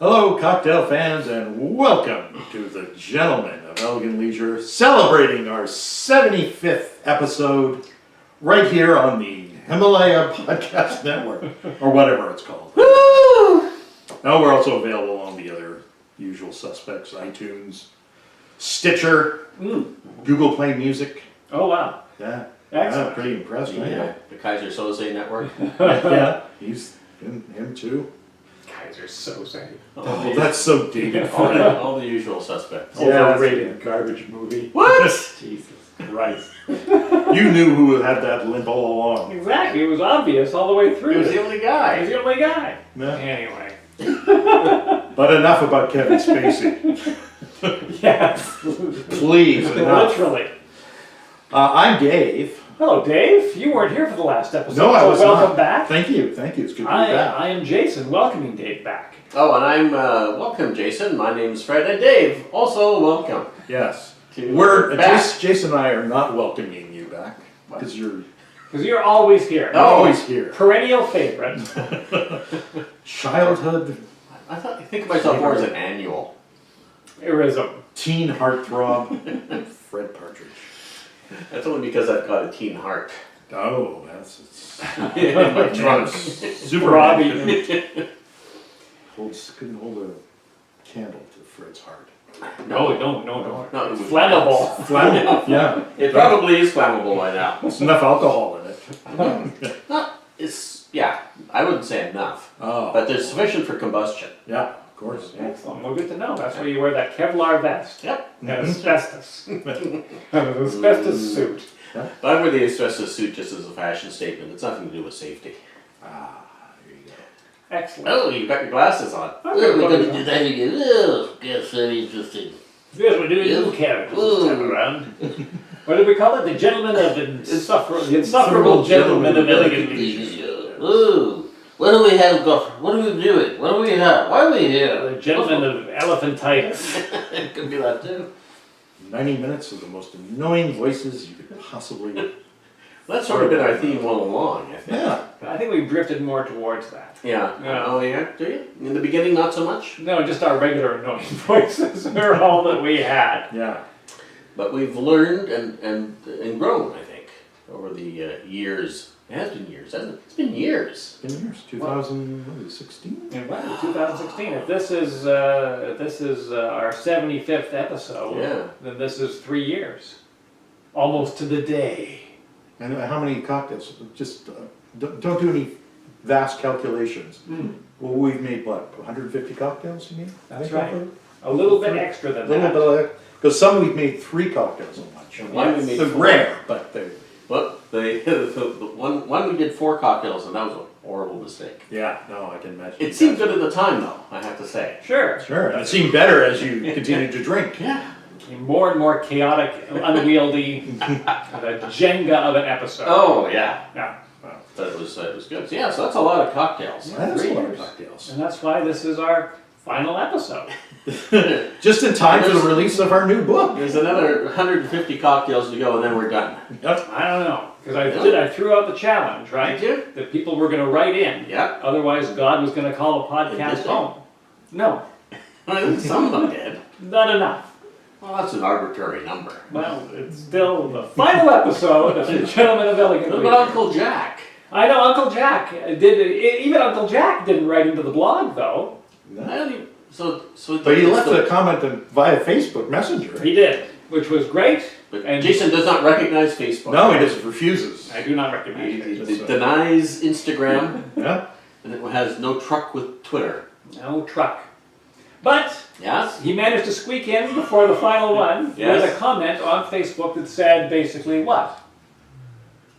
Hello, cocktail fans, and welcome to the Gentlemen of Elegant Leisure, celebrating our 75th episode right here on the Himalaya Podcast Network, or whatever it's called. Woo! Now we're also available on the other usual suspects, iTunes, Stitcher, Google Play Music. Oh, wow. Yeah, Excellent. I'm pretty impressed, right? Yeah, the Kaiser Soze network. Yeah, he's him too. Kaiser Soze. Oh, that's so dated. All the usual suspects. Overrated garbage movie. What? Jesus Christ. You knew who had that limp all along. Exactly. It was obvious all the way through. He was the only He was guy. the only guy. Yeah. Anyway. But enough about Kevin Spacey. Yes. Please, enough. Literally. I'm Dave. Hello, Dave. You weren't here for the last episode. No, I so was welcome not. back. Thank you. It's good to be I back. am Jason, welcoming Dave back. Oh, and I'm welcome, Jason. My name's Fred, and Dave. Also, welcome. Yes. To back. Jason and I are not welcoming you back because you're Because you're always here. always here. Perennial favorite. Childhood I think of myself more as an annual. Irism. teen heartthrob, Fred Partridge. That's only because I've got a teen heart. Oh, that's In my trunk. super Robbie. couldn't hold a candle to Fred's heart. No. No, it was Flammable. Flammable. Yeah. It probably is flammable by now. There's enough alcohol in it. Yeah, I wouldn't say enough, Oh. but there's sufficient for combustion. Yeah, of course. Excellent. Well, good to know. That's why you wear that Kevlar vest. Yep. And asbestos. And an asbestos suit. But I wear the asbestos suit just as a fashion statement. It's nothing to do with safety. Ah, there you go. Excellent. Oh, you got your glasses on. I'm gonna We're put going it to do on. that again. Oh, that's very interesting. Yes, we're doing new characters this time around. What did we call it? The Gentlemen of the Insufferable Gentlemen of Elegant Leisure. Ooh, what do we have got? What are we doing? What do we have? Why are we here? The Gentlemen of Elephantitis. It could be that too. 90 minutes of the most annoying voices you could possibly. That's sort of been our theme all along, I think. Yeah. I think we've drifted more towards that. Yeah. Yeah. Oh, yeah? Do you? In the beginning, not so much. No, just our regular annoying voices are all that we had. Yeah. But we've learned and grown, I think, over the years. It has been years, hasn't it? It's been years. Been years. 2016? And wow, 2016. If this is our 75th episode, Yeah. then this is 3 years, almost to the day. And how many cocktails? Just don't do any vast calculations. Well, we've made what, 150 cocktails, you mean? That's right. A little bit extra than A little that. bit, because some we've made 3 cocktails in lunch. And one we made They're 4. rare, but they're, Well, the one we did 4 cocktails, and that was a horrible mistake. yeah, no, I can imagine. It seemed good at the time, though, I have to say. Sure. Sure, and it seemed better as you continued to drink. Yeah. Became more and more chaotic, unwieldy, the Jenga of an episode. Oh, yeah. Yeah. But it was good. So, yeah, so that's a lot of cocktails. That's 3 a lot of years. cocktails. And that's why this is our final episode. Just in time for the release of our new book. There's another 150 cocktails to go, and then we're done. Yep. I don't know, because Yeah. I threw out the challenge, right? Did you? That people were going to write in. Yeah. Otherwise, God was going to call a podcast Did they? home. No, I think some of them did. not enough. Well, that's an arbitrary number. Well, it's still the final episode of the Gentlemen of Elegant What Leisure. about Uncle Jack? I know Uncle Jack did. Even Uncle Jack didn't write into the blog, though. I don't even, so But he it's left a comment via Facebook Messenger. He did, which was great. But and Jason does not recognize Facebook. No, he just refuses. I do not He, recognize it. he denies Instagram, Yeah. and it has no truck with Twitter. No truck. But Yes? he managed to squeak in before the final one Yes. with a comment on Facebook that said basically what?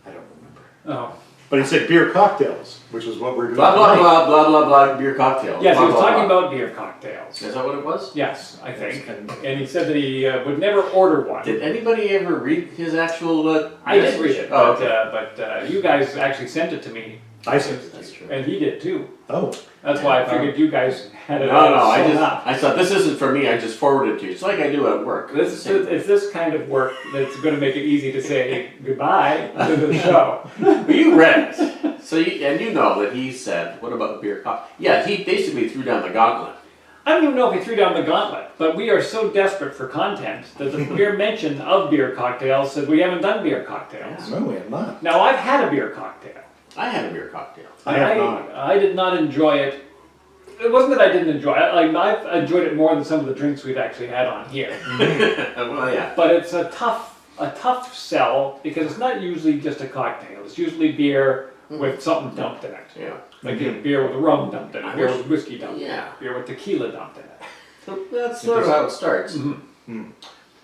I don't remember. Oh. But he said beer cocktails, which is what we're doing Blah, blah, tonight. blah, blah, blah, blah, beer cocktails. Yes, he Blah, was blah, talking blah. about beer cocktails. Is that what it was? Yes, I think. And- And he said that he would never order one. Did anybody ever read his actual I did message? read it, Oh, but you guys actually sent it to me, I said, That's true. and he did too. oh, That's why I figured you guys had it No, all I sewn just, up. I thought this isn't for me, I just forwarded it to you. It's like I do at work. It's this kind of work that's going to make it easy to say goodbye to the show. Well, you read it. So you know that he said, what about beer cocktail? Yeah, he basically threw down the gauntlet. I don't even know if he threw down the gauntlet, but we are so desperate for content that the mere mention of beer cocktails said we haven't done beer cocktails. No, we have not. Now, I've had a beer cocktail. I had a beer cocktail. I have not. I did not enjoy it. It wasn't that I didn't enjoy it. Like, I've enjoyed it more than some of the drinks we've actually had on here. Well, yeah. But it's a tough sell because it's not usually just a cocktail. It's usually beer with something dumped in it. Yeah. Like beer with rum dumped in it, I beer wish- with whiskey dumped in Yeah. it, beer with tequila dumped in it. So that's sort of how it starts. Mhm.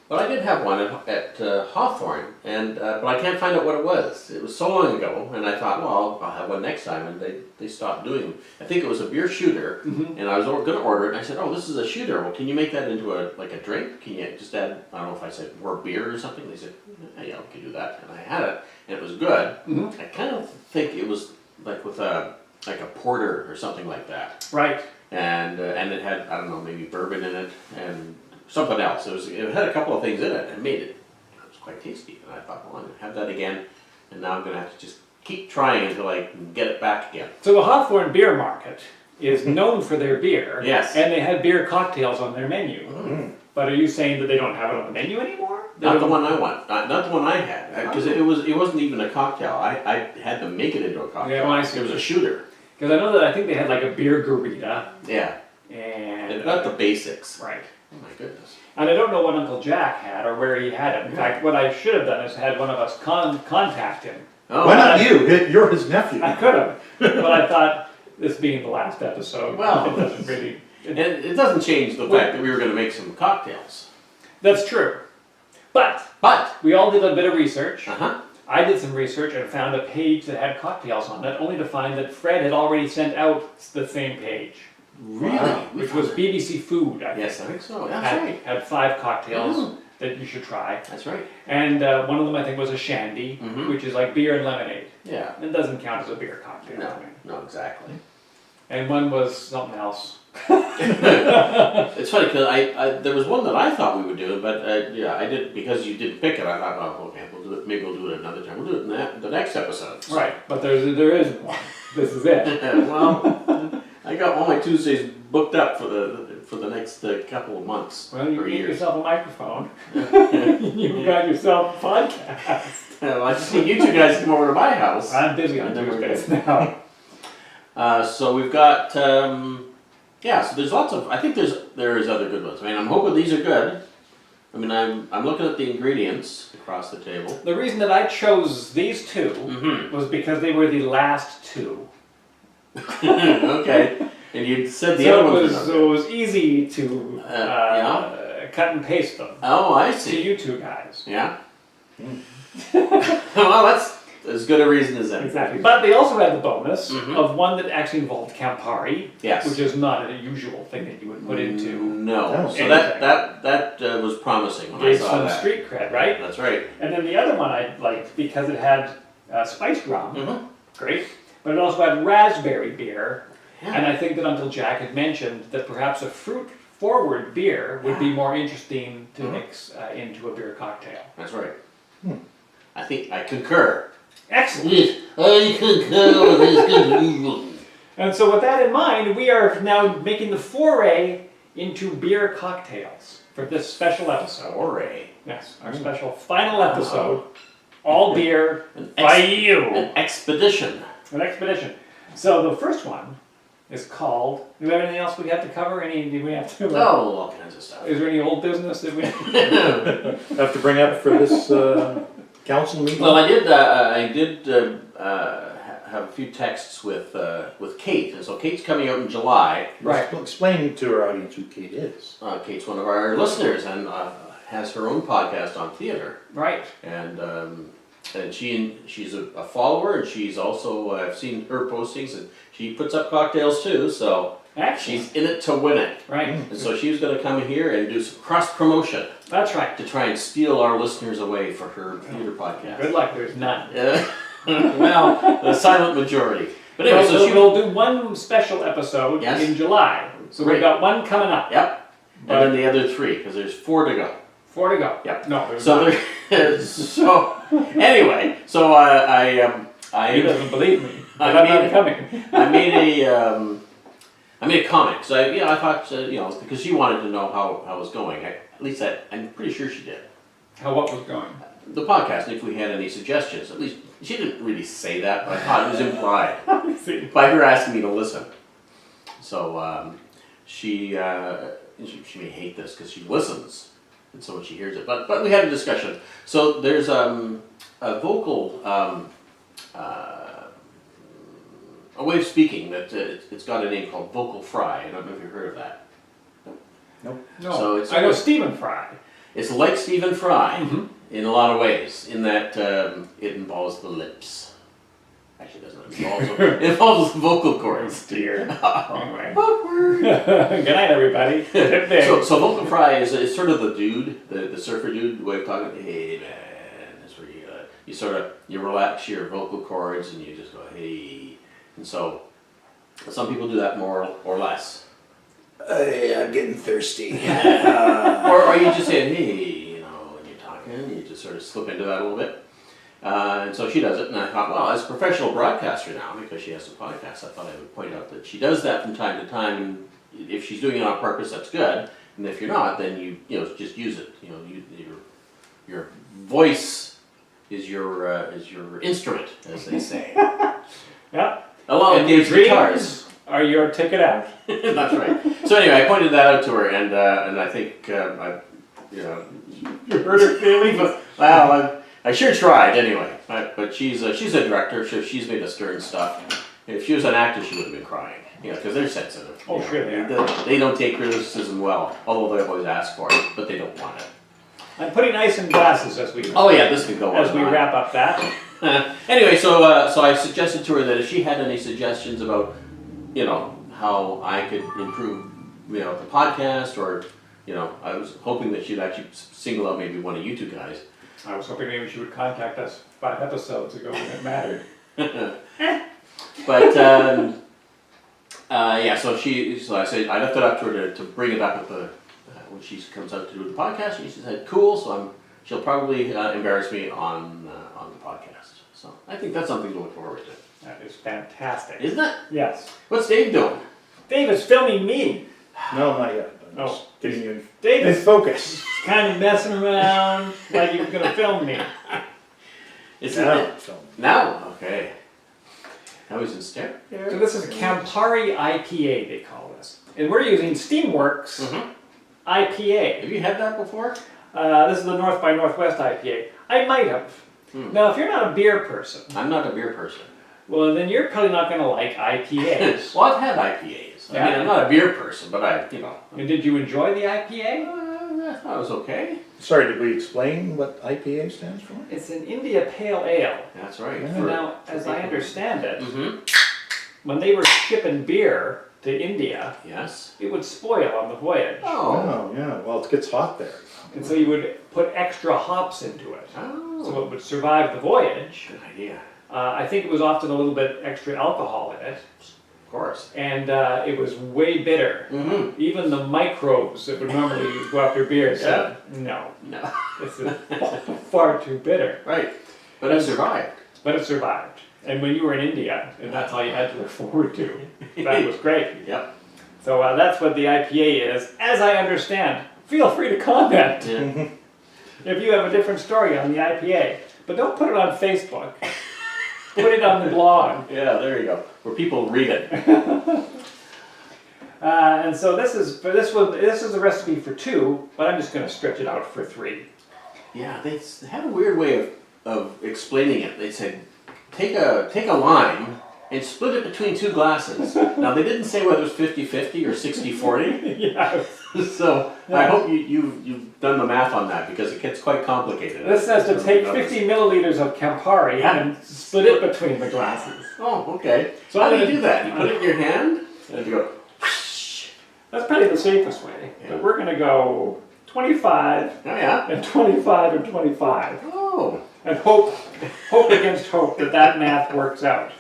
But I did have one at Hawthorne, and but I can't find out what it was. It was so long ago, and I thought, well, I'll have one next time, and they stopped doing them. I think it was a beer shooter, and I was going to order it, and I said, oh, this is a shooter. Well, can you make that into a drink? Can you just add, I don't know if I said more beer or something? They said, yeah, we can do that. And I had it, and it was good. I kind of think it was like with a porter or something like that. Right. And it had, I don't know, maybe bourbon in it and something else. It had a couple of things in it and it was quite tasty. And I thought, well, I'm going to have that again. And now I'm going to have to just keep trying until I can get it back again. So the Hawthorne Beer Market is known for their beer. Yes. And they had beer cocktails on their menu. But are you saying that they don't have it on the menu anymore? Not the one I want. Not the one I had. Because it wasn't even a cocktail. I had to make it into a cocktail. Yeah, well, I see. It was a shooter. Because I know that I think they had like a beer garita. Yeah. And They've got the basics. right. Oh my goodness. And I don't know what Uncle Jack had or where he had it. In fact, what I should have done is had one of us contact him. Oh, Why not you? You're his nephew. I could have, but I thought this being the last episode, Well, it doesn't really. And it doesn't change the fact that we were going to make some cocktails. That's true. But we all did a bit of research. I did some research and found a page that had cocktails on it, only to find that Fred had already sent out the same page. Really? Which was BBC Food, I think. Yes, I think so. That's right. Had 5 cocktails that you should try. That's right. And one of them I think was a shandy, which is like beer and lemonade. Yeah. It doesn't count as a beer cocktail. No, I mean. no, exactly. And one was something else. It's funny because I there was one that I thought we would do, but yeah, I did because you didn't pick it. I thought, well, okay, we'll do it. Maybe we'll do it another time. We'll do it in the next episode. So. Right, but there is one. This is it. Well, I got all my Tuesdays booked up for the next couple of months. Well, you or get years. yourself a microphone. You've got yourself a podcast. Well, I just need you two guys to come over to my house. I'm busy on Tuesdays now. So we've got, yeah, so there's lots of, I think there's other good ones. I mean, I'm hoping these are good. I mean, I'm looking at the ingredients across the table. The reason that I chose these two was because they were the last two. Okay. And you said the So other ones were not it good. was easy to cut and paste them Oh, I to see. you two guys. Yeah. Well, that's as good a reason as any. Exactly. But they also had the bonus Mhm. of one that actually involved Campari, Yes. which is not a usual thing that you would put into. No. No. So that was promising when I Gave saw some that. street cred, right? That's right. And then the other one I liked because it had spiced rum, Mhm. great, but it also had raspberry beer. Yeah. And I think that Uncle Jack had mentioned that perhaps a fruit-forward beer would be more interesting to mix into a beer cocktail. That's right. I think I concur. Excellent. Yes, I concur with his conclusion. And so with that in mind, we are now making the foray into beer cocktails for this special episode. Foray. Yes, our special final episode. All beer An by ex- you. An expedition. An expedition. So the first one is called, do we have anything else we have to cover? Do we have to? Oh, all kinds of stuff. Is there any old business that we? Have to bring up for this council meeting? Well, I did have a few texts with Kate, and so Kate's coming out in July. Right. Explain to our audience who Kate is. Kate's one of our listeners and has her own podcast on theater, Right. and she's a follower, and she's also I've seen her postings, and she puts up cocktails too, so Excellent. she's in it to win it. Right. And so she was going to come here and do some cross promotion That's right. to try and steal our listeners away for her theater podcast. Good luck. There's none. Well, the silent majority. But anyway, so she we'll do one special episode Yes. in July. So Great. we've got one coming up. Yep. And then the other 3, because there's 4 to go. 4 to go. Yep. No, there's So not. so anyway, so He doesn't believe me. I But I'm made- not coming. I made I made a comment. So I thought, because she wanted to know how it was going. I'm pretty sure she did. How what was going? The podcast, if we had any suggestions. At least, she didn't really say that, but I thought it was implied by her asking me to listen. So she may hate this because she listens, and so when she hears it. But we had a discussion. So there's a vocal, a way of speaking that it's got a name called vocal fry. I don't know if you've heard of that. Nope. No, So I know Stephen Fry. It's like Stephen Fry in a lot of ways, in that it involves the lips. Actually, it doesn't. It involves the vocal cords. Dear. Wrong way. Awkward. Good night, everybody. So vocal fry is sort of the dude, the surfer dude way of talking. Hey man, that's where you relax your vocal cords and you just go hey. And so some people do that more or less. I'm getting thirsty. Or you just say, hey, when you're talking, you just sort of slip into that a little bit. And so she does it, and I thought, well, as a professional broadcaster now, because she has a podcast, I thought I would point out that she does that from time to time, and if she's doing it on purpose, that's good. And if you're not, then you just use it. Your voice is your instrument, as they say. Yeah. Along with these guitars. Are your ticket out? That's right. So anyway, I pointed that out to her, and I think You hurt her feelings? well, I sure tried anyway. But she's a director, so she's made us stern stuff. If she was an actor, she would have been crying. Because they're sensitive. Oh, sure they are. They don't take criticism well, although they always ask for it, but they don't want it. I'm putting ice in glasses as we Oh yeah, this could go on. as we wrap up that. Anyway, so I suggested to her that if she had any suggestions about, how I could improve, the podcast, or, I was hoping that she'd actually single out maybe one of you two guys. I was hoping maybe she would contact us 5 episodes ago when it mattered. But so I said I left it up to her to bring it up at the when she comes out to do the podcast. And she said, "Cool." So she'll probably embarrass me on the podcast. So I think that's something to look forward to. That is fantastic. Isn't it? Yes. What's Dave doing? Dave is filming me. No, not yet. I'm Oh. just getting you Dave in is focus. kind of messing around like he was going to film me. Is Now, it so. now? Okay. Now he's in stereo. So this is Campari IPA, they call this. And we're using Steamworks IPA. Have you had that before? This is the North by Northwest IPA. I might have. Now, if you're not a beer person, I'm not a beer person. well, then you're probably not going to like IPAs. Well, I've had IPAs. I mean, I'm not a beer person, but And did you enjoy the IPA? I thought it was okay. Sorry, did we explain what IPA stands for? It's an India Pale Ale. That's right. Yeah. Now, as I understand it, Mm-hmm. when they were shipping beer to India, Yes. it would spoil on the voyage. Oh. Oh, yeah. Well, it gets hot there. And so you would put extra hops into it. Oh. So it would survive the voyage. Good idea. I think it was often a little bit extra alcohol in it. Of course. And it was way bitter. Mm-hmm. Even the microbes that would normally go after beer said, no, No. this is far too bitter. Right. But it survived. But it survived. And when you were in India, and that's all you had to look forward to, that was great. Yep. So that's what the IPA is. As I understand, feel free to comment Yeah. if you have a different story on the IPA. But don't put it on Facebook. Put it on the blog. Yeah, there you go. Where people read it. And so this is the recipe for 2, but I'm just going to stretch it out for 3. Yeah, they had a weird way of explaining it. They said, take a lime and split it between 2 glasses. Now, they didn't say whether it was 50-50 or 60-40. Yeah. So I hope you've done the math on that, because it gets quite complicated. This says to take 50 milliliters of Campari and split it between the glasses. Oh, okay. So How I'm do you gonna- do that? You put it in your hand and you go. That's probably the safest way. Yeah. But we're going to go 25 Oh yeah. and 25 and 25. Oh. And hope against hope that math works out.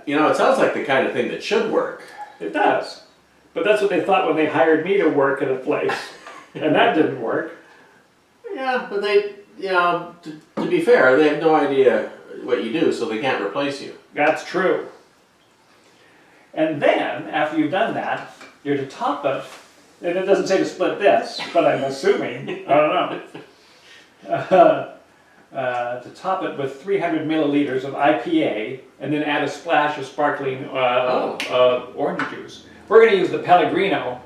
It sounds like the kind of thing that should work. It does. But that's what they thought when they hired me to work at a place. And that didn't work. Yeah, but they, to be fair, they have no idea what you do, so they can't replace you. That's true. And then, after you've done that, you're to top it, and it doesn't say to split this, but I'm assuming, I don't know. To top it with 300 milliliters of IPA, and then add a splash of sparkling orange juice. We're going to use the Pellegrino,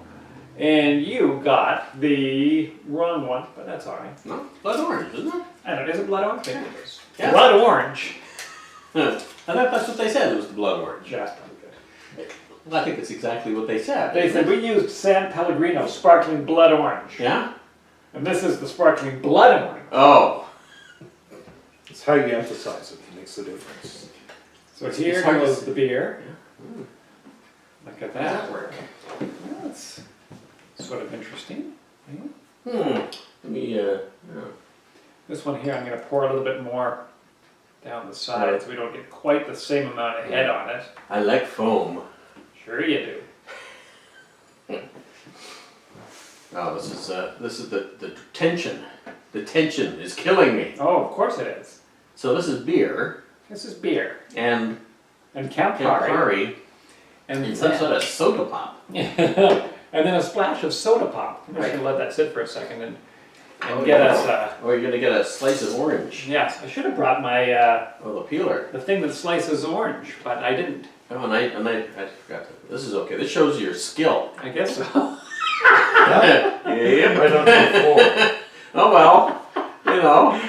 and you got the wrong one, but that's all right. No, blood orange, isn't it? I don't know, is it blood orange? Maybe it is. Yeah. Blood orange. And that's what they said, it was the blood orange. Yeah, that's probably good. Well, I think it's exactly what they said. They said we used San Pellegrino sparkling blood orange. Yeah? And this is the sparkling blood orange. Oh. It's how you emphasize it that makes the difference. So here hard to goes see. the beer. Mm. Look at How does that. that work? Well, that's sort of interesting. Let me, yeah. This one here, I'm going to pour a little bit more down the side so we don't get quite the same amount of head on it. I like foam. Sure you do. Oh, this is the tension. The tension is killing me. Oh, of course it is. So this is beer This is beer. and And Campari. Campari And and some sort of soda pop. and then a splash of soda pop. I'm just going to let that sit for a second and get us... Or you're gonna get a slice of orange. yes, I should have brought my... Oh, the peeler. the thing that slices orange, but I didn't. Oh, and I forgot that. This is okay. This shows your skill. I guess so. Yep. Right on the floor. Oh well, you know.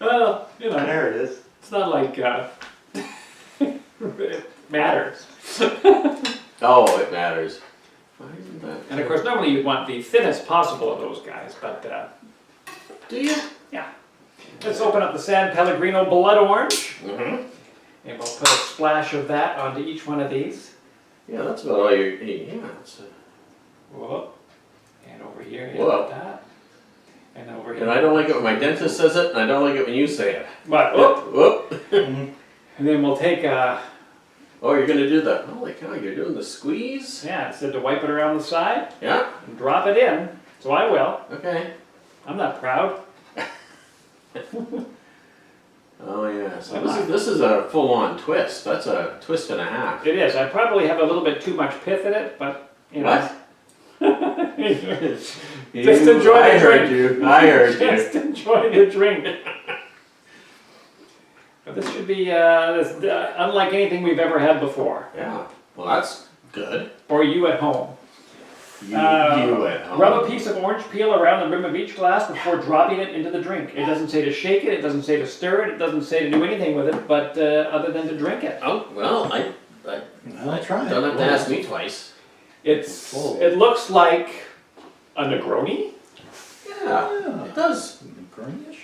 Well, you know, There it is. it's not like it matters. Oh, it matters. Why isn't that? And of course, normally you'd want the thinnest possible of those guys, but Do you? yeah. Let's open up the San Pellegrino Blood Orange, Mm-hmm. and we'll put a splash of that onto each one of these. Yeah, that's about all you need. Yeah, it's Whoop. And over here, Whoa. like that. And over here. and I don't like it when my dentist says it, and I don't like it when you say it. But, whoop. Whoop. And then we'll take Oh, you're gonna do the, holy cow, you're doing the squeeze? yeah, instead to wipe it around the side, Yeah, and drop it in. So I will. okay. I'm not proud. Oh yeah, so this is a full-on twist. That's a twist and a half. It is. I probably have a little bit too much pith in it, but you know. What? Just enjoy I the heard drink. you. I heard Just you. enjoy the drink. But this should be unlike anything we've ever had before, Yeah, well that's good. or you at home. You at home. Rub a piece of orange peel around the rim of each glass before dropping it into the drink. It doesn't say to shake it, it doesn't say to stir it, it doesn't say to do anything with it, but other than to drink it. Oh, well, I I'll try it. don't have to ask me twice. It looks like a Negroni. Yeah, it does. Greenish.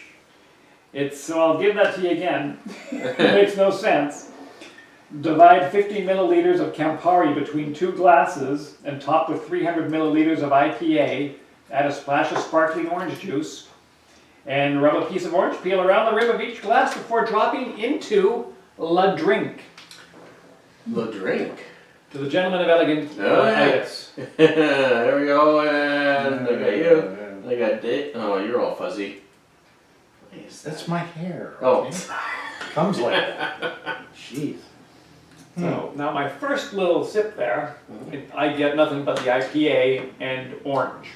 So I'll give that to you again. It makes no sense. Divide 50 milliliters of Campari between 2 glasses and top with 300 milliliters of IPA. Add a splash of sparkling orange juice and rub a piece of orange peel around the rim of each glass before dropping into la drink. The drink. To the gentleman of elegant itis. There we go, and I got you. I got Dick. Oh, you're all fuzzy. That's my hair. Oh. Okay? Comes like that. Jeez. So now my first little sip there, I get nothing but the IPA and orange.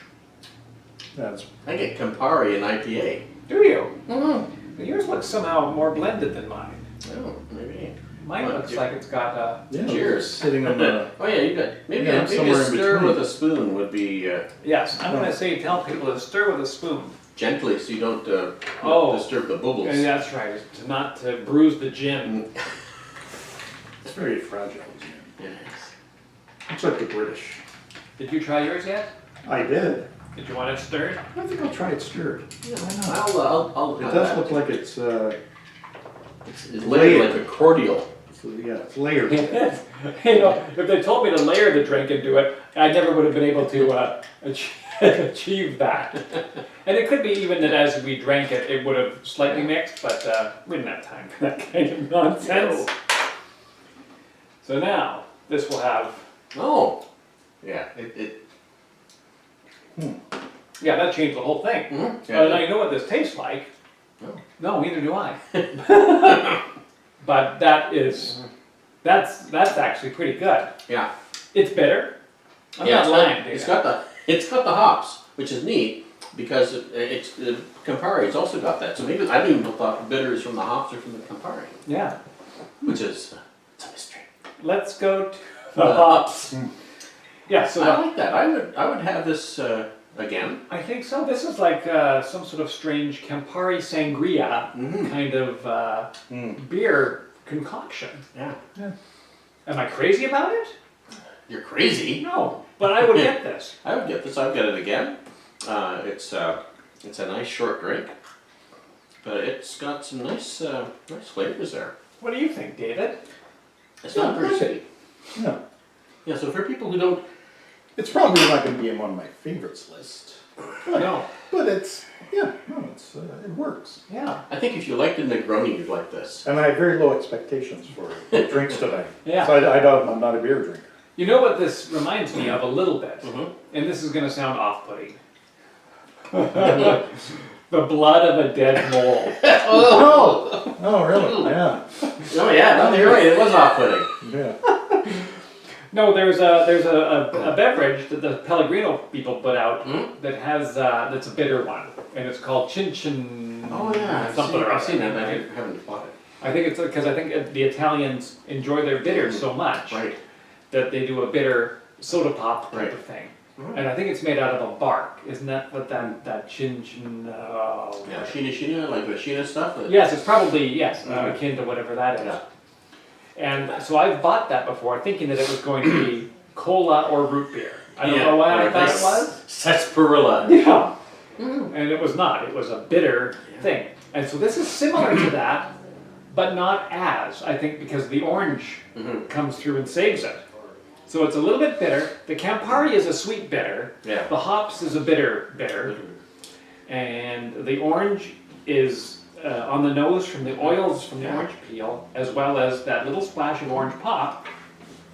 That's I get Campari and IPA. Do you? Mm-hmm. Yours looks somehow more blended than mine. Oh, maybe. Mine Well, looks you- like it's got a... yeah, Cheers. Sitting on the. Oh yeah, you got maybe Yeah, maybe somewhere a in stir between. with a spoon would be Yes, I'm going to say tell people to stir with a spoon. gently so you don't Oh. disturb the bubbles. And that's right, to not to bruise the gin. It's very fragile. Yes. Looks like the British. Did you try yours yet? I did. Did you want it stirred? I think I'll try it stirred. Yeah, I'll It have does that. look like it's It's layered like a cordial. yeah, it's layered. You know, if they told me to layer the drink and do it, I never would have been able to achieve that. And it could be even that as we drank it, it would have slightly mixed, but we didn't have time for that kind of nonsense. So now, this will have, Oh, yeah. It yeah, that changed the whole thing. Now you know what this tastes like. No. No, neither do I. But that is, that's actually pretty good. Yeah. It's bitter. I'm Yeah, not lying. it's got the hops, which is neat because it's Campari. It's also got that. So maybe I didn't even thought bitter is from the hops or from the Campari, Yeah. which is it's a mystery. Let's go to the hops. Yeah, so I like that. I would have this again. I think so. This is like some sort of strange Campari sangria kind of beer concoction. Yeah. Am I crazy about it? You're crazy. No, but I would get this. I would get this. I would get it again. It's a nice short drink, but it's got some nice flavors there. What do you think, David? It's not very sweet. Yeah. Yeah. So for people who don't, It's probably not going to be in one of my favorites list. No. But it's, it works. Yeah. I think if you liked a Negroni, you'd like this. And I have very low expectations for drinks today. Yeah. So I'm not a beer drinker. You know what this reminds me of a little bit? Mhm. And this is going to sound off-putting. The blood of a dead mole. Oh! Oh, really? Yeah. Oh yeah, no, you're right. It was off-putting. Yeah. No, there's a beverage that the Pellegrino people put out that has that's a bitter one, and it's called Chin Chin. Oh yeah, something or I've seen other. that. I haven't bought it. I think it's because I think the Italians enjoy their bitters so much Right. that they do a bitter soda pop type Right. of thing. Mhm. And I think it's made out of a bark. Isn't that what that Chin Chin? Yeah, Sheena, like the Sheena stuff. Yes, it's probably Mhm. akin to whatever that is. Yeah. And so I've bought that before, thinking that it was going to be cola or root beer. I don't know why I thought it was. Sarsaparilla. Yeah. And it was not. It was a bitter thing. And so this is similar to that, but not as, I think, because the orange Mhm. comes through and saves it. So it's a little bit bitter. The Campari is a sweet bitter. Yeah. The hops is a bitter bitter. And the orange is on the nose from the oils from the orange peel, as well as that little splash of orange pop.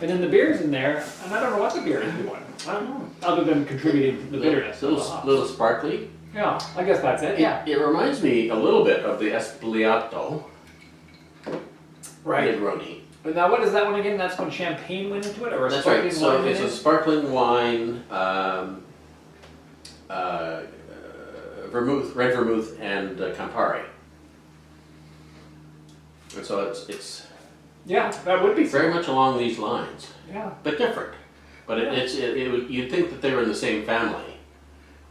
And then the beer's in there, and I don't know what the beer is doing, I don't know. other than contributing to the bitterness of the hops. Little sparkly. Yeah, I guess that's it, yeah. It reminds me a little bit of the Espliato Right. Negroni. But now what is that one again? That's when champagne went into it, or a That's sparkling right. So wine it's in a it? sparkling wine, vermouth, red vermouth, and Campari. And so it's Yeah, that would be very much along these lines, Yeah. but different. But you'd think that they were in the same family,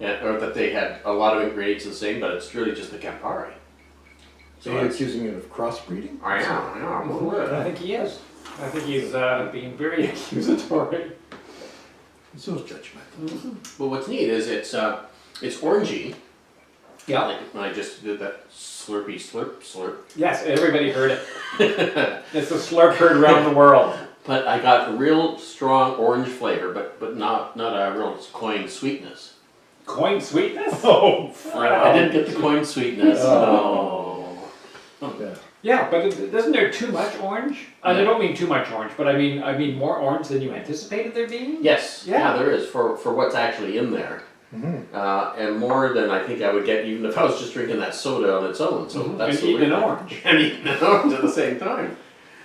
or that they had a lot of ingredients the same, but it's really just the Campari. So you're accusing him of crossbreeding? I am. I think he is. I think he's being very accusatory. So judgmental. But what's neat is it's orangey. Yeah. Like when I just did that slurpy slurp. Yes, everybody heard it. It's the slurp heard around the world. But I got a real strong orange flavor, but not a real coin sweetness. Coin sweetness? Oh, I didn't get the coin sweetness. Oh. Yeah. Yeah, but isn't there too much orange? I don't mean too much orange, but I mean more orange than you anticipated there being? Yes, Yeah. there is for what's actually in there, and more than I think I would get even if I was just drinking that soda on its own. So that's And the eating weird an thing. orange. And eating an orange at the same time.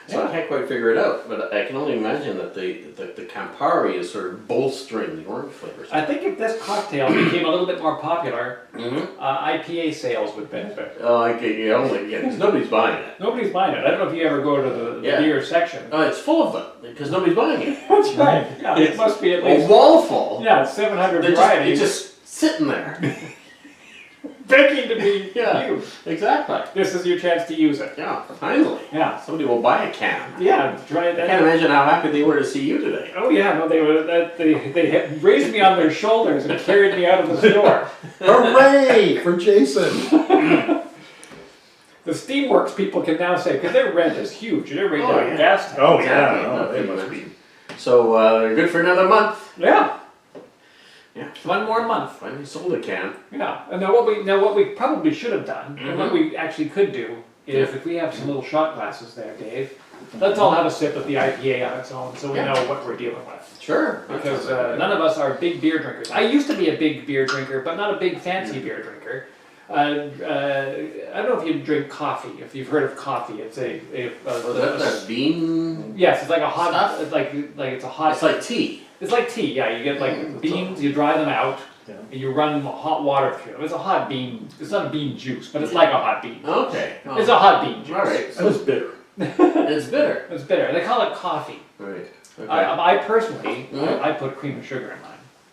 So Yeah. I can't quite figure it out, but I can only imagine that the Campari is sort of bolstering the orange flavors. I think if this cocktail became a little bit more popular, Mm-hmm. IPA sales would benefit. Oh, because nobody's buying it. Nobody's buying it. I don't know if you ever go to the Yeah. beer section. It's full of them because nobody's buying it. That's right. Yeah, it must be at least. A wall full. Yeah, 700 They're varieties. just sitting there. begging to be Yeah. used. Exactly. This is your chance to use it. Yeah, finally. Yeah. Somebody will buy a can. Yeah, try I can't it. imagine how happy they were to see you today. Oh yeah, no, they had raised me on their shoulders and carried me out of the store. Hooray for Jason! The Steamworks people can now say, because their rent is huge, they're right Oh, down yeah. gas tax. Oh, Exactly. yeah, oh, they must be. So they're good for another month. Yeah, Yeah. one more month. Finally sold a can. Yeah, and now what we probably should have done, and what we actually could do, is if we have some little shot glasses there, Dave, let's all have a sip of the IPA on its own, so we Yeah. know what we're dealing with. Sure. Because none of us are big beer drinkers. I used to be a big beer drinker, but not a big fancy beer drinker. I don't know if you drink coffee, if you've heard of coffee. It's that bean. Yes, it's like a hot, Stuff? it's like it's a hot. It's like tea. It's like tea. Yeah, you get like beans, you dry them out, Yeah. and you run hot water through them. It's a hot bean. It's not a bean juice, but it's like a hot bean. Okay. Oh. It's a hot bean juice. All right. It was bitter. It's bitter. It's bitter. They call it coffee. Right. Okay. I personally, Mhm. I put cream and sugar in mine.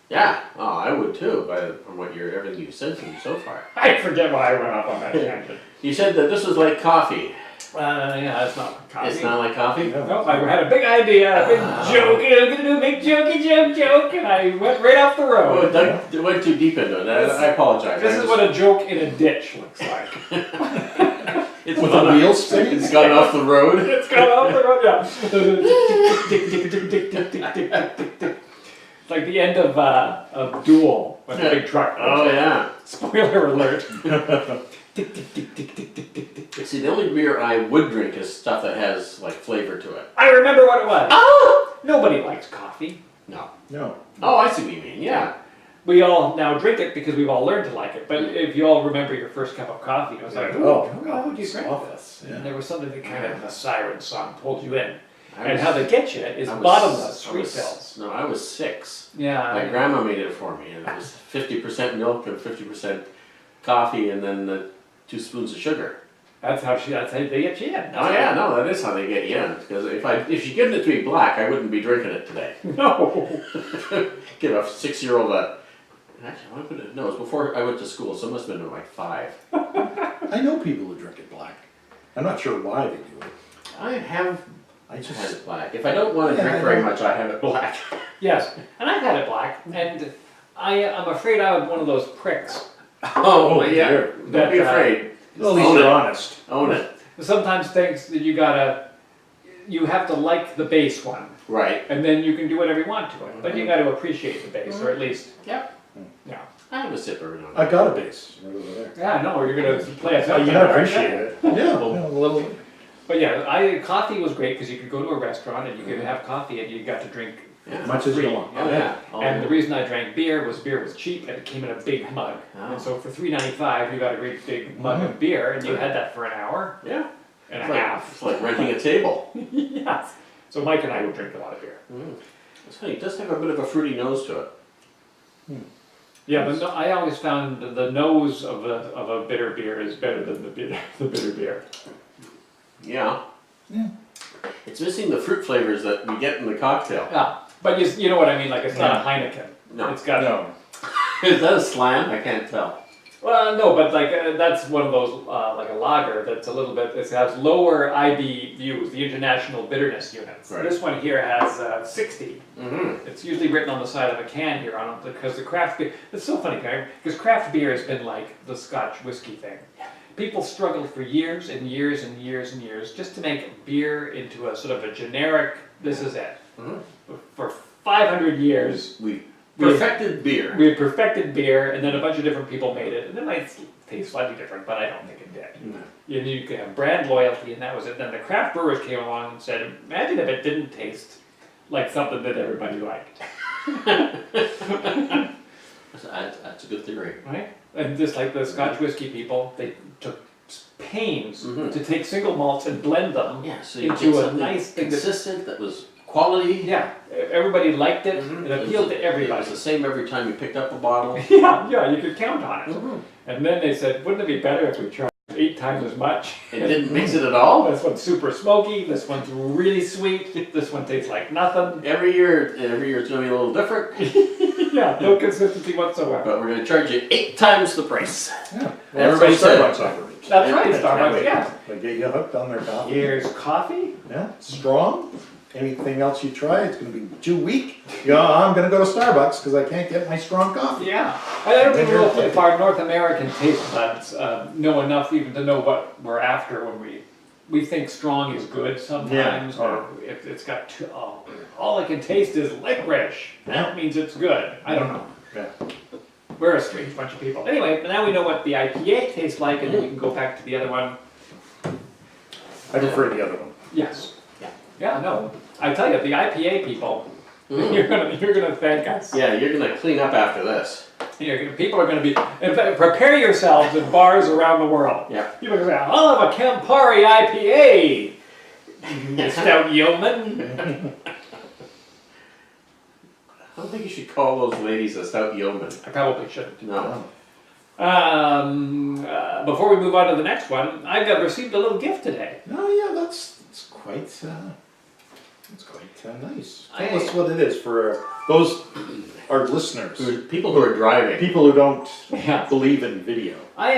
Yeah. Oh, I would too. From what everything you've said to me so far. I forget why I went off on that tangent. You said that this was like coffee. Yeah, it's not coffee. It's not like coffee. Yeah. Nope, I had a big idea, a big joke, and I was gonna do a big jokey joke, and I went right off the Oh, road. Doug went too deep into it. I apologize. This is what a joke in a ditch looks like. It's With gone the off- wheels spinning? It's gone off the road. It's gone off the road, yeah. Tick, tick, tick, tick, tick, tick, tick, tick, tick, tick, tick. It's like the end of Duel with the big truck. Oh yeah. Spoiler alert. Tick, tick, tick, tick, tick, tick, tick, tick. See, the only beer I would drink is stuff that has like flavor to it. I remember what it was. Oh! Nobody likes coffee. No. No. Oh, I see what you mean. Yeah. We all now drink it because we've all learned to like it. But if you all remember your first cup of coffee, it was like, Oh, why would you it's drink awful. this? Yeah. And there was something that kind of a siren song pulled you in. I And was- how they get you is I was- bottomless I was- refills. No, I was 6. Yeah. My grandma made it for me, and it was 50% milk and 50% coffee, and then 2 spoons of sugar. That's how they get you in. Oh yeah, no, that is how they get you in. Because if she given it to me black, I wouldn't be drinking it today. No. Give a 6-year-old a. Actually, what would it? No, it was before I went to school, so it must have been like 5. I know people who drink it black. I'm not sure why they do it. I have I had just, it black. If I don't want to Yeah, drink I very know. much, I have it black. Yes. And I've had it black, and I'm afraid I was one of those pricks. Oh, yeah. dear. Don't be afraid. at least Own you're it. honest. Own it. Sometimes thinks that you have to like the base one, Right. and then you can do whatever you want to it. But you got to appreciate the base, or at least, Yep. yeah. I have a sip every now and I then. got a base right over there. Yeah, no, you're gonna play us Oh, out. you tonight, aren't appreciate it. Yeah, a little. But yeah, coffee was great because you could go to a restaurant and you could have coffee and you got to drink. Yeah. Much as you Free. want. Oh, yeah. Oh, And the reason I drank beer was cheap and it came in a big mug. Oh. And so for $3.95 you got a great big mug of beer and you had that for an hour Yeah. and It's a like, half. it's like renting a table. Yes. So Mike and I would drink a lot of beer. It's funny, it does have a bit of a fruity nose to it. Yeah, but no, I always found the nose of a bitter beer is better than the bitter beer. Yeah. Yeah. It's missing the fruit flavors that we get in the cocktail. Yeah, but you know what I mean. Like it's not a Heineken. No. It's got No. Is that a slam? I can't tell. Well, no, but like that's one of those like a lager that's a little bit. It has lower IBUs, the International Bitterness Units. Right. This one here has 60. Mm-hmm. It's usually written on the side of a can here on it because the craft beer. It's so funny, because craft beer has been like the Scotch whiskey thing. People struggled for years and years and years and years just to make beer into a sort of a generic. This is it. Mhm. For 500 years. We perfected beer. We had perfected beer, and then a bunch of different people made it, and it might taste slightly different, but I don't think it did. No. You could have brand loyalty, and that was it. Then the craft brewers came along and said, imagine if it didn't taste like something that everybody liked, That's a good theory. right? And just like the Scotch whiskey people, they took pains Mhm. to take single malts and blend them. Yeah, so you Into get a something nice thing that- consistent that was quality. Yeah, everybody liked it. Mhm. It appealed to It everybody. was the same every time you picked up a bottle. Yeah, you could count on it. Mhm. And then they said, wouldn't it be better if we charged 8 times as much? It didn't mix it at all. This one's super smoky, this one's really sweet, this one tastes like nothing. Every year it's going to be a little different, Yeah, no consistency whatsoever. but we're going to charge you 8 times the price. Yeah. That's Everybody what I Starbucks offers. That's right, Yeah. Starbucks, yeah. They get you hooked on their coffee. Here's coffee. Yeah, strong. Anything else you try, it's gonna be too weak. Yeah, I'm gonna go to Starbucks because I can't get my strong coffee. Yeah. I don't even know if our North American taste buds know enough even to know what we're after when we think strong is good sometimes, Yeah. or if it's got too, all I can taste is licorice. That means it's good. I don't know. Yeah. We're a strange bunch of people. Anyway, but now we know what the IPA tastes like, and then we can go back to the other one. I prefer the other one. Yes. Yeah. Yeah, no. I tell you, the IPA people, Mm. you're gonna thank us. Yeah, you're going to clean up after this. People are gonna be. In fact, prepare yourselves in bars around the world. Yeah. People are gonna say, "I'll have a Campari IPA." The stout yeoman. I don't think you should call those ladies a stout yeoman. I probably shouldn't. No. Before we move on to the next one, I've received a little gift today. Oh yeah, that's quite nice. Tell us what it is for those our listeners, People who are driving. people who don't Yeah. believe in video. I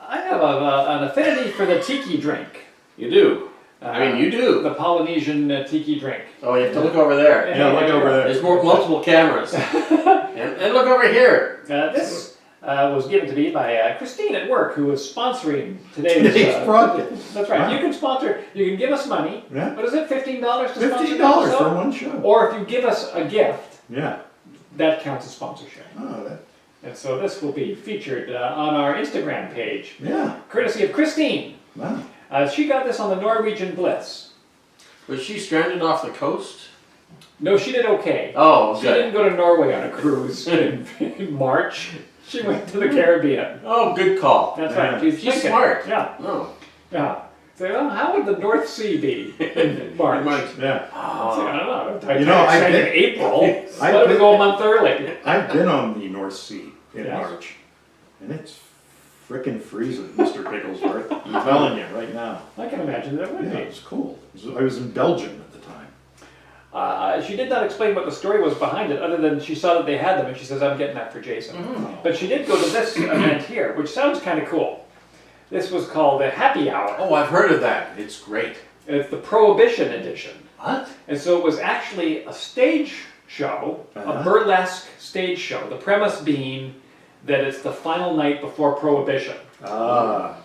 have an affinity for the tiki drink. You do. I mean, you do. The Polynesian tiki drink. Oh, you have to look over there. Yeah, look over there. There's multiple cameras. and look over here. This was given to me by Christine at work, who is sponsoring today's Today's broadcast. That's right. Wow. You can sponsor. You can give us money. Yeah. What is it? $15 to sponsor $15 the episode? for one show. Or if you give us a gift, Yeah. that counts as sponsorship. Oh, that, And so this will be featured on our Instagram page, yeah. courtesy of Christine. Wow. She got this on the Norwegian Bliss. Was she stranded off the coast? No, she did okay. Oh, She good. didn't go to Norway on a cruise in March. She went to the Caribbean. Oh, good call. That's Yeah. right. She's thinking. smart. Yeah, Oh. yeah. So, well, how would the North Sea be in March? Yeah. I don't know. You know, Titanic I've sank in been- April. I've Why don't we been- go a month early? I've been on the North Sea in Yes. March, and it's frickin' freezing, Mr. Bigglesworth. I'm telling you right now. I can imagine that it would Yeah, be. it's cool. I was in Belgium at the time. She did not explain what the story was behind it, other than she saw that they had them, and she says, "I'm getting that for Jason." But she did go to this event here, which sounds kind of cool. This was called a Happy Hour. Oh, I've heard of that. It's great. It's the Prohibition edition. What? And so it was actually a stage show, a Uh-huh. burlesque stage show. The premise being that it's the final night before Prohibition. Ah.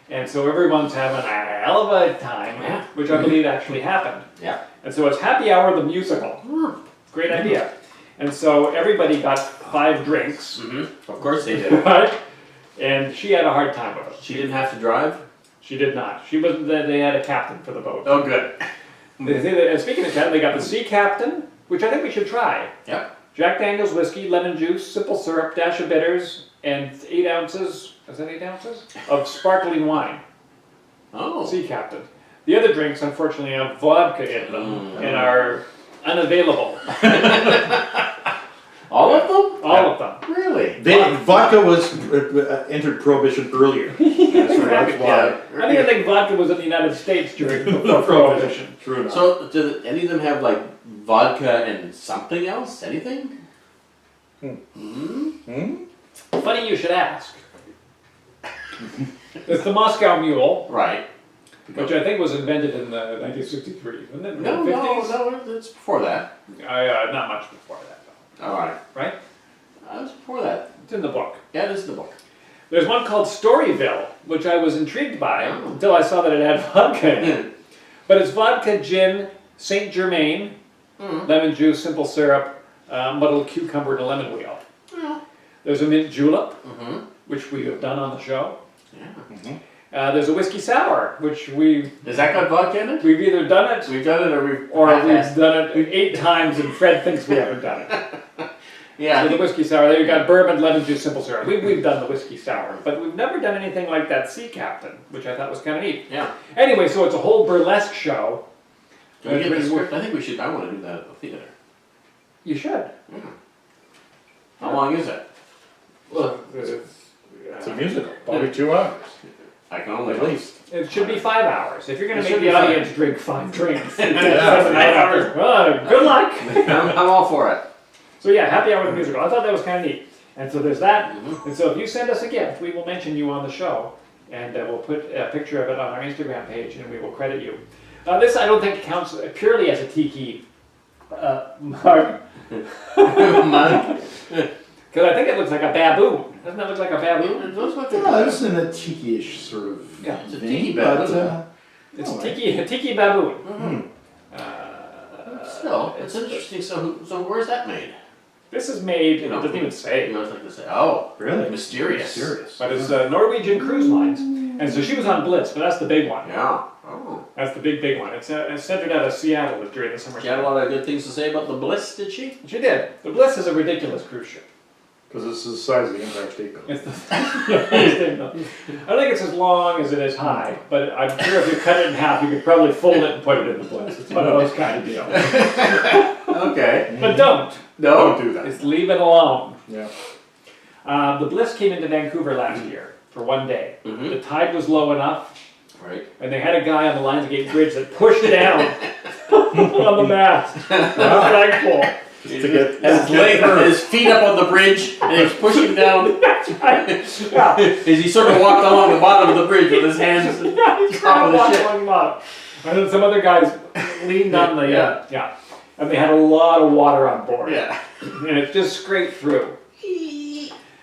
And so everyone's having a hell of a time, Yeah. which I believe actually happened. Yeah. And so it's Happy Hour the musical. Great idea. And so everybody got 5 drinks, Of course they did. right? And she had a hard time with it. She didn't have to drive? She did not. She wasn't. They had a captain for the boat. Oh, good. And speaking of captain, they got the sea captain, which I think we should try. Yep. Jack Daniels whiskey, lemon juice, simple syrup, dash of bitters, and 8 ounces. Is that 8 ounces of sparkling wine? Oh. Sea captain. The other drinks, unfortunately, have vodka in them and are unavailable. All of them? All of them. Really? Vodka was entered prohibition earlier. That's why. I don't even think vodka was in the United States during the Prohibition. True enough. So, do any of them have like vodka and something else? Anything? Funny you should ask. It's the Moscow Mule, Right. which I think was invented in the 1963, wasn't it? No, the no, 50s? no, it's before that. Not much before that, All right. right? It's before that. It's in the book. Yeah, it is in the book. There's one called Storyville, which I was intrigued by Oh. until I saw that it had vodka in it. But it's vodka, gin, Saint Germain, lemon juice, simple syrup, muddled cucumber, and a lemon wheel. There's a mint julep, which we have done on the show. Yeah. There's a whiskey sour, which we've Has that got vodka in it? either done it We've done it or we've we've done it 8 times, and Fred thinks we haven't done it. Yeah, I So the think whiskey sour, there you got bourbon, lemon juice, simple syrup. We've done the whiskey sour, but we've never done anything like that Sea Captain, which I thought was kind of neat. yeah. Anyway, so it's a whole burlesque show. Can we get the script? I think we should. I want to do that at the theater. You should. How long is it? Well, It's a musical, probably 2 hours, I can only at least. it should be 5 hours. If you're going It to should make the be 5. audience drink 5 drinks, Yeah. 7, 8 hours. Well, good luck. I'm all for it. So yeah, Happy Hour the musical. I thought that was kind of neat. And so there's that. And so if you send us a gift, we will mention you on the show, and we'll put a picture of it on our Instagram page, and we will credit you. This I don't think counts purely as a tiki mug, Mug. because I think it looks like a baboon. Doesn't it look like a baboon? It looks like Yeah, it's in a tiki-ish sort of Yeah, it's a vein, tiki but, baboon. It's oh, a tiki baboon. Still, it's interesting. So where's that made? This is made. You It know, doesn't even You say. always like to say, oh, really? mysterious. Serious. But it's Norwegian Cruise Lines, and so she was on Blitz, but that's the big one. Yeah. Oh. That's the big one. It's centered out of Seattle during the summer. She had a lot of good things to say about the Bliss, did she? She did. The Bliss is a ridiculous cruise ship. Because it's the size of the Empire State Building. It's the, I think it's as long as it is high, but I'm sure if you cut it in half, you could probably fold it and put it in the bliss. It's one of those kind of deals. Okay. But don't. Don't do that. Just leave it alone. Yeah. The Bliss came into Vancouver last year for one day. Mhm. The tide was low enough, Right. and they had a guy on the Lionsgate Bridge that pushed down on the mast. On the flagpole. To get, His leg, his feet up on the bridge, and he was pushing down. That's right. Yeah. As he sort of walked along the bottom of the bridge with his hands. Yeah, he's Top trying of to the walk ship. along the bottom. And then some other guys leaned on the, Yeah. yeah. And they had a lot of water on board. Yeah. And it just scraped through.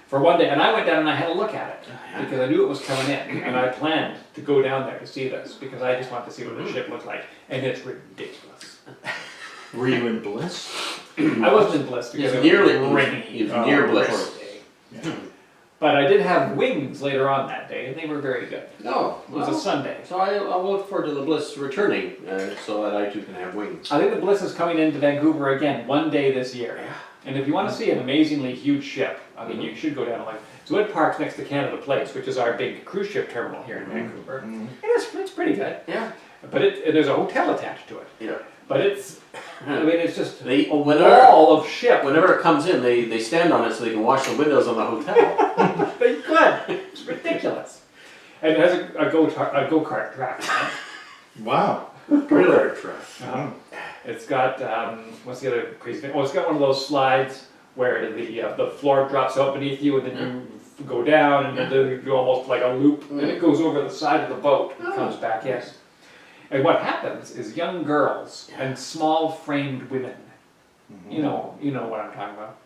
For one day, and I went down and I had a look at it, because I knew it was coming in, and I planned to go down there to see this, because I just wanted to see what the ship looked like, and it's ridiculous. were you in Bliss? I wasn't in Bliss because it Nearly was rainy. he was near of Bliss. course. Yeah. But I did have wings later on that day, and they were very good. No. It was a Sunday. So I'll look forward to the Bliss returning, so that I too can have wings. I think the Bliss is coming into Vancouver again one day this year. And if you want to see an amazingly huge ship, I mean, you should go down like Wood Park's next to Canada Place, which is our big cruise ship terminal here in Vancouver. Mhm. And it's pretty good. Yeah. But there's a hotel attached to it. Yeah. But it's, I mean, it's just They a whenever wall of ship. whenever it comes in, they stand on it so they can wash the windows on the hotel. They could. It's ridiculous. And it has a go-kart track on it. Wow. Really? Uh-huh. It's got, what's the other crazy thing? Oh, it's got one of those slides where the floor drops out beneath you and then you go down and then you do almost like a loop and it goes over the side of the boat and comes back in. And what happens is young girls and small framed women, you know what I'm talking about.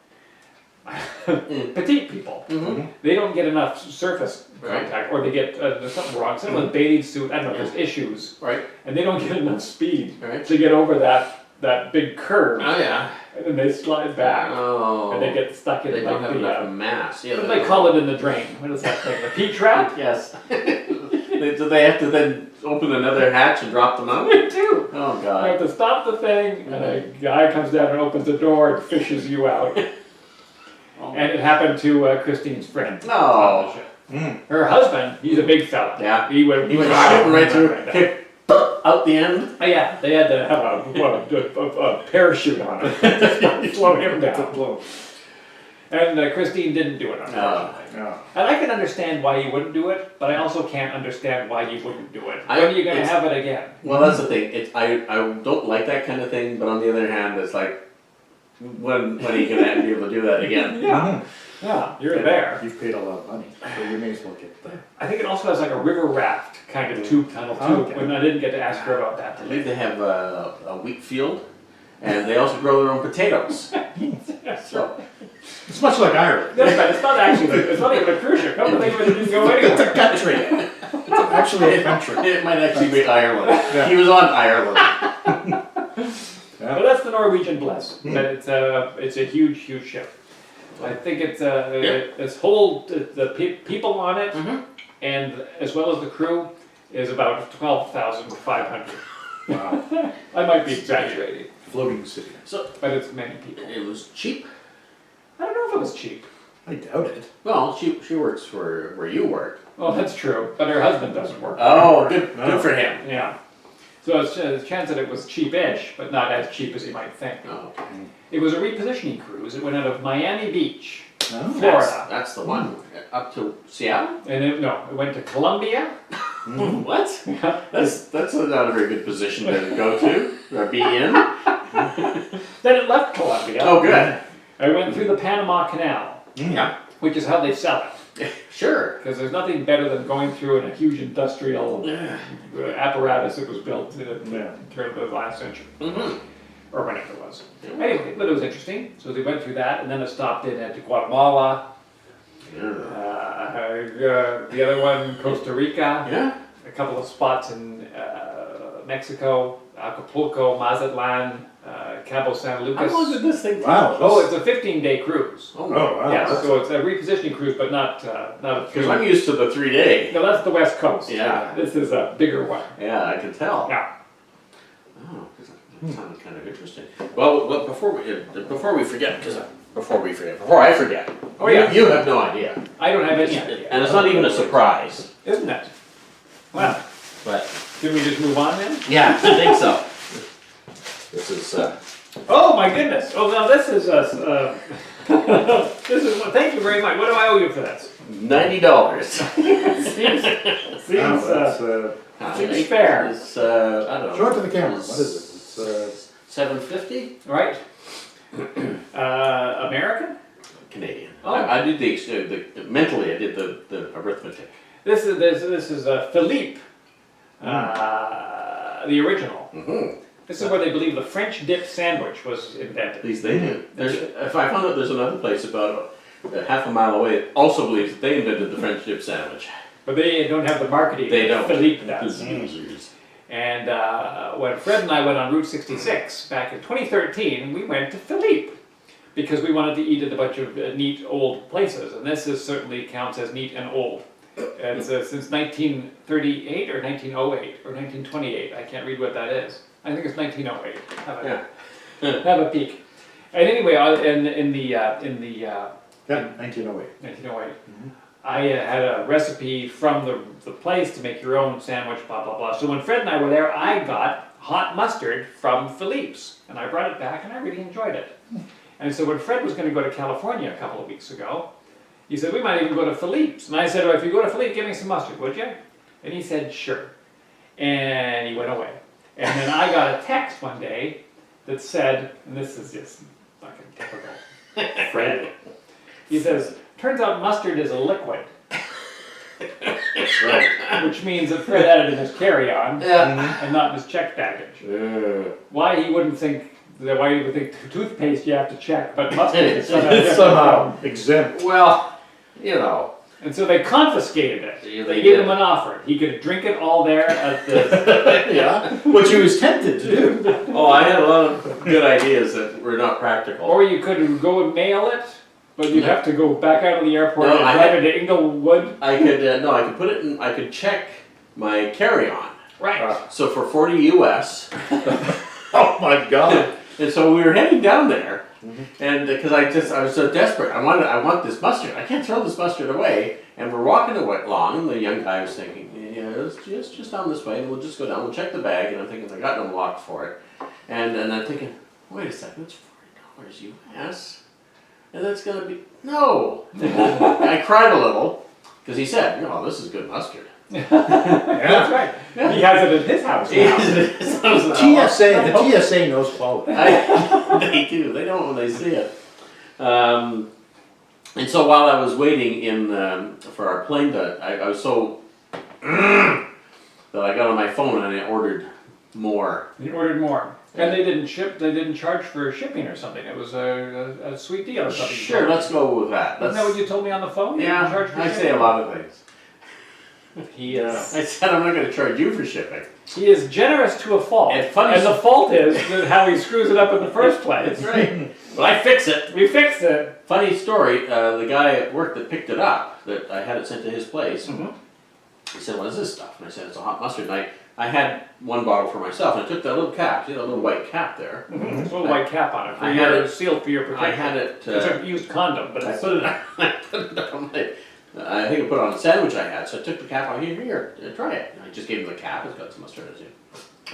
Petite people. Mm-hmm. They don't get enough surface Right. contact, or they get there's something wrong. Someone with a bathing suit, I don't know, there's issues, Right. and they don't get enough speed Right. to get over that big curve, Oh yeah. and then they slide back, Oh. and they get stuck in They don't like have enough the. mass. Yeah. What do they call it in the drain? What is that thing? The P trap? Yes. Do they have to then open another hatch and drop them out? They do. Oh You God. have to stop the thing, and a guy comes down and opens the door and fishes you out. And it happened to Christine's friend. No. on the ship. Her husband, he's a big fella. Yeah. He went He went shooting right through. Hit out the end. Oh yeah, they had to have a parachute on it to slow him down. And Christine didn't do it, unfortunately. Yeah. And I can understand why you wouldn't do it, but I also can't understand why you wouldn't do it. I- When are you going to it's- have it again? Well, that's the thing. I don't like that kind of thing, but on the other hand, it's like when are you gonna be able to do that again? Yeah, yeah, you're there. You've paid a lot of money, so you may as well get there. I think it also has like a river raft kind of tube tunnel too, Okay. and I didn't get to ask her about that I believe today. they have a wheat field, and they also grow their own potatoes. So It's much like Ireland. No, but it's not actually, it's not even a cruise ship. Come to think of it, it didn't go It's a anywhere. country. It's actually a country. it might actually be Ireland. Yeah. He was on Ireland. But that's the Norwegian Bliss. But it's a huge, huge ship. I think it's whole the people on it, and as well as the crew, is about 12,500. Wow. I might be exaggerating, Floating city. So but it's many people. it was cheap. I don't know if it was cheap. I doubt it. Well, she works for where you work. Well, that's true, but her husband doesn't work. Oh, good for him. Yeah. So it's a chance that it was cheap-ish, but not as cheap as you might think. Oh, okay. It was a repositioning cruise. It went out of Miami Beach, Oh. Florida. That's the one. Up to Seattle? And it went to Colombia. What? That's not a very good position to go to or be in. Then it left Colombia. Oh, good. I went through the Panama Canal, Yeah. which is how they sell it. Sure. Because there's nothing better than going through in a huge industrial apparatus that was built in the last century, Mm-hmm. or whenever it was. Anyway, but it was interesting. So they went through that, and then it stopped in at Guatemala. The other one, Costa Rica. Yeah. A couple of spots in Mexico, Acapulco, Mazatlan, Cabo San Lucas. How long did this thing take? Wow. Oh, it's a 15-day cruise. Oh, Oh, wow. Yeah, so it's a repositioning cruise, but not a Because I'm used to the 3-day. No, that's the West Coast. Yeah. This is a bigger one. Yeah, I can tell. Yeah. Oh, that sounded kind of interesting. Well, before we forget, because before I forget. Oh, yeah. You have no idea. I don't have any idea. And it's not even a surprise. Isn't it? Well, But, can we just move on then? yeah, I think so. This is, Oh my goodness! Oh, now this is this is. Thank you very much. What do I owe you for this? $90. Seems seems fair. It's, I don't know. Show it to the camera. What is it? It's, $7.50? Right? American? Canadian. Oh. I did the mentally I did the arithmetic. This is Philippe, the original. Mm-hmm. This is where they believe the French dip sandwich was invented. At least they do. If I found out there's another place about half a mile away that also believes that they invented the French dip sandwich. But they don't have the marketing They that don't. Philippe does. Losers. And when Fred and I went on Route 66 back in 2013, we went to Philippe because we wanted to eat at a bunch of neat old places. And this is certainly counts as neat and old. It's since 1938 or 1908 or 1928. I can't read what that is. I think it's 1908. Have a peek. And anyway, in the 1908. 1908. I had a recipe from the place to make your own sandwich, blah, blah, blah. So when Fred and I were there, I got hot mustard from Philippe's. And I brought it back, and I really enjoyed it. And so when Fred was going to go to California a couple of weeks ago, he said, we might even go to Philippe's. And I said, well, if you go to Philippe, give me some mustard, would you? And he said, sure. And he went away. And then I got a text one day that said, and this is just fucking typical Fred. He says, turns out mustard is a liquid. Right. Which means that Fred had it in his carry-on Yeah. and not in his checked baggage. Why he would think toothpaste you have to check, but mustard is It's somehow exempt. Well, you know. And so they confiscated it. Yeah, They they gave did. him an offer. He could drink it all there at the... Yeah, which he was tempted to do. Oh, I had a lot of good ideas that were not practical. Or you could go and mail it, but you'd have to go back out of the airport No, and I drive it to Inglewood. I could I could put it in. I could check my carry-on. Right. So for 40 US, Oh my God. and so we were heading down there, and because I was so desperate, I want this mustard. I can't throw this mustard away. And we're walking along, and the young guy was thinking, yeah, it's just down this way, and we'll just go down. We'll check the bag, and I'm thinking I got no lock for it, and I'm thinking, wait a second, it's $40 US, and that's gonna be no. I cried a little because he said, "No, this is good mustard." That's right. He has it at his house now. The TSA knows quality. They do. They don't when they see it. And so while I was waiting for our plane I was so that I got on my phone and I ordered more. You ordered more. And they didn't charge for shipping or something. It was a sweet deal or something. Sure, let's go with that. Isn't that what you told me on the phone? You didn't charge for I shipping? say a lot of things. He I said I'm not going to charge you for shipping. He is generous to a fault. And funny- And the fault is that how he screws it up in the first place. That's right. But I fix it. We fixed it. Funny story. The guy at work that picked it up, that I had it sent to his place. He said, "What is this stuff?" And I said, "It's a hot mustard." And I had one bottle for myself, and I took that little cap, see that little white cap there. There's a little white cap on it. I had it sealed for your protection. I had it. It's a used condom, but I it's put it on my. I think I put it on a sandwich I had, so I took the cap out. Here, try it. And I just gave him the cap. It's got some mustard in it.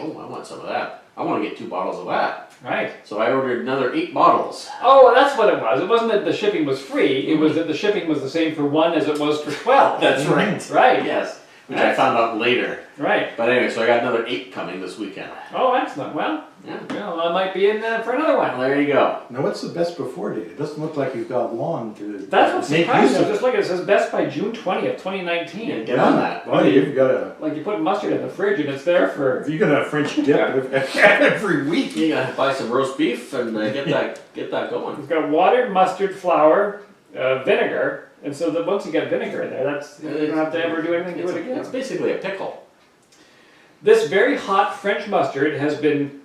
Oh, I want some of that. I want to get 2 bottles of that. right. So I ordered another 8 bottles. Oh, that's what it was. It wasn't that the shipping was free. It was that the shipping was the same for 1 as it was for 12. That's right. Right. Yes, which I found out later. Right. But anyway, so I got another 8 coming this weekend. Oh, excellent. Well, Yeah. I might be in for another Well, one. there you go. Now, what's the best before date? It doesn't look like you've got long to That's what make surprised use me. of Just it. look, it says best by June 20th, 2019. Yeah, get on that. Well, you've got to. Like you put mustard in the fridge and it's there for... You're gonna have French dip every week. You gotta buy some roast beef and get that going. It's got water, mustard, flour, vinegar, and so that once you get vinegar in there, you don't have to ever do anything to it again. It's basically a pickle. This very hot French mustard has been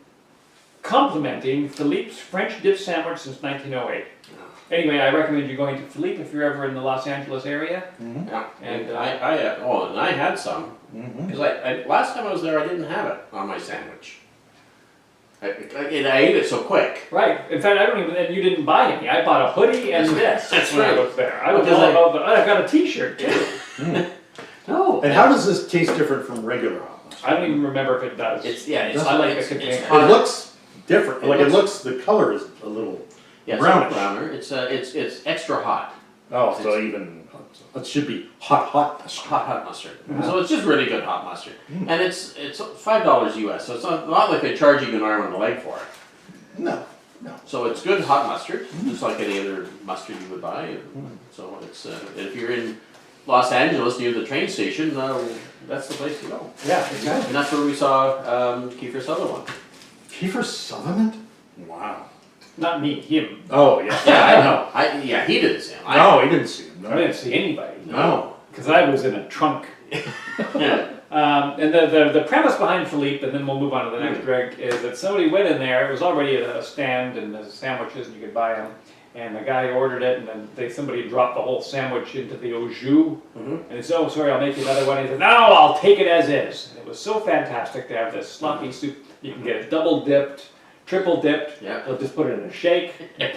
complementing Philippe's French dip sandwich since 1908. Anyway, I recommend you going to Philippe if you're ever in the Los Angeles area. Yeah, And, and I had some because I last time I was there I didn't have it on my sandwich. I ate it so quick. Right. In fact, I don't even. And you didn't buy any. I bought a hoodie and this. That's right. right. Was there. I was all about. But I got a T-shirt too. No. And how does this taste different from regular hot mustard? I don't even remember if it does. It's I like it's, the container. it's It hot. looks different. Like the color is a little Yeah, brownish. browner. It's extra hot. Oh, so even it should be hot mustard. Hot mustard. So it's just really good hot mustard. And it's $5 US, so it's not like they charge you an arm and a leg for it. No. So it's good hot mustard, just like any other mustard you would buy. So it's if you're in Los Angeles near the train station, that's the place to go. Yeah, exactly. And that's where we saw Kiefer Sutherland. Kiefer Sutherland? Wow. Not me. Him. Oh yeah. Yeah, I know. He didn't see him. No, he didn't see him. I didn't see anybody. No. Because I was in a trunk. Yeah. And the premise behind Philippe, and then we'll move on to the next drink, is that somebody went in there. It was already at a stand, and there's sandwiches, and you could buy them. And the guy ordered it, and then somebody dropped the whole sandwich into the au jus. And he said, "Oh, sorry, I'll make you another one." He said, "No, I'll take it as is." And it was so fantastic to have this sloppy soup. You can get it double dipped, triple dipped. Yeah. They'll just put it in a shake,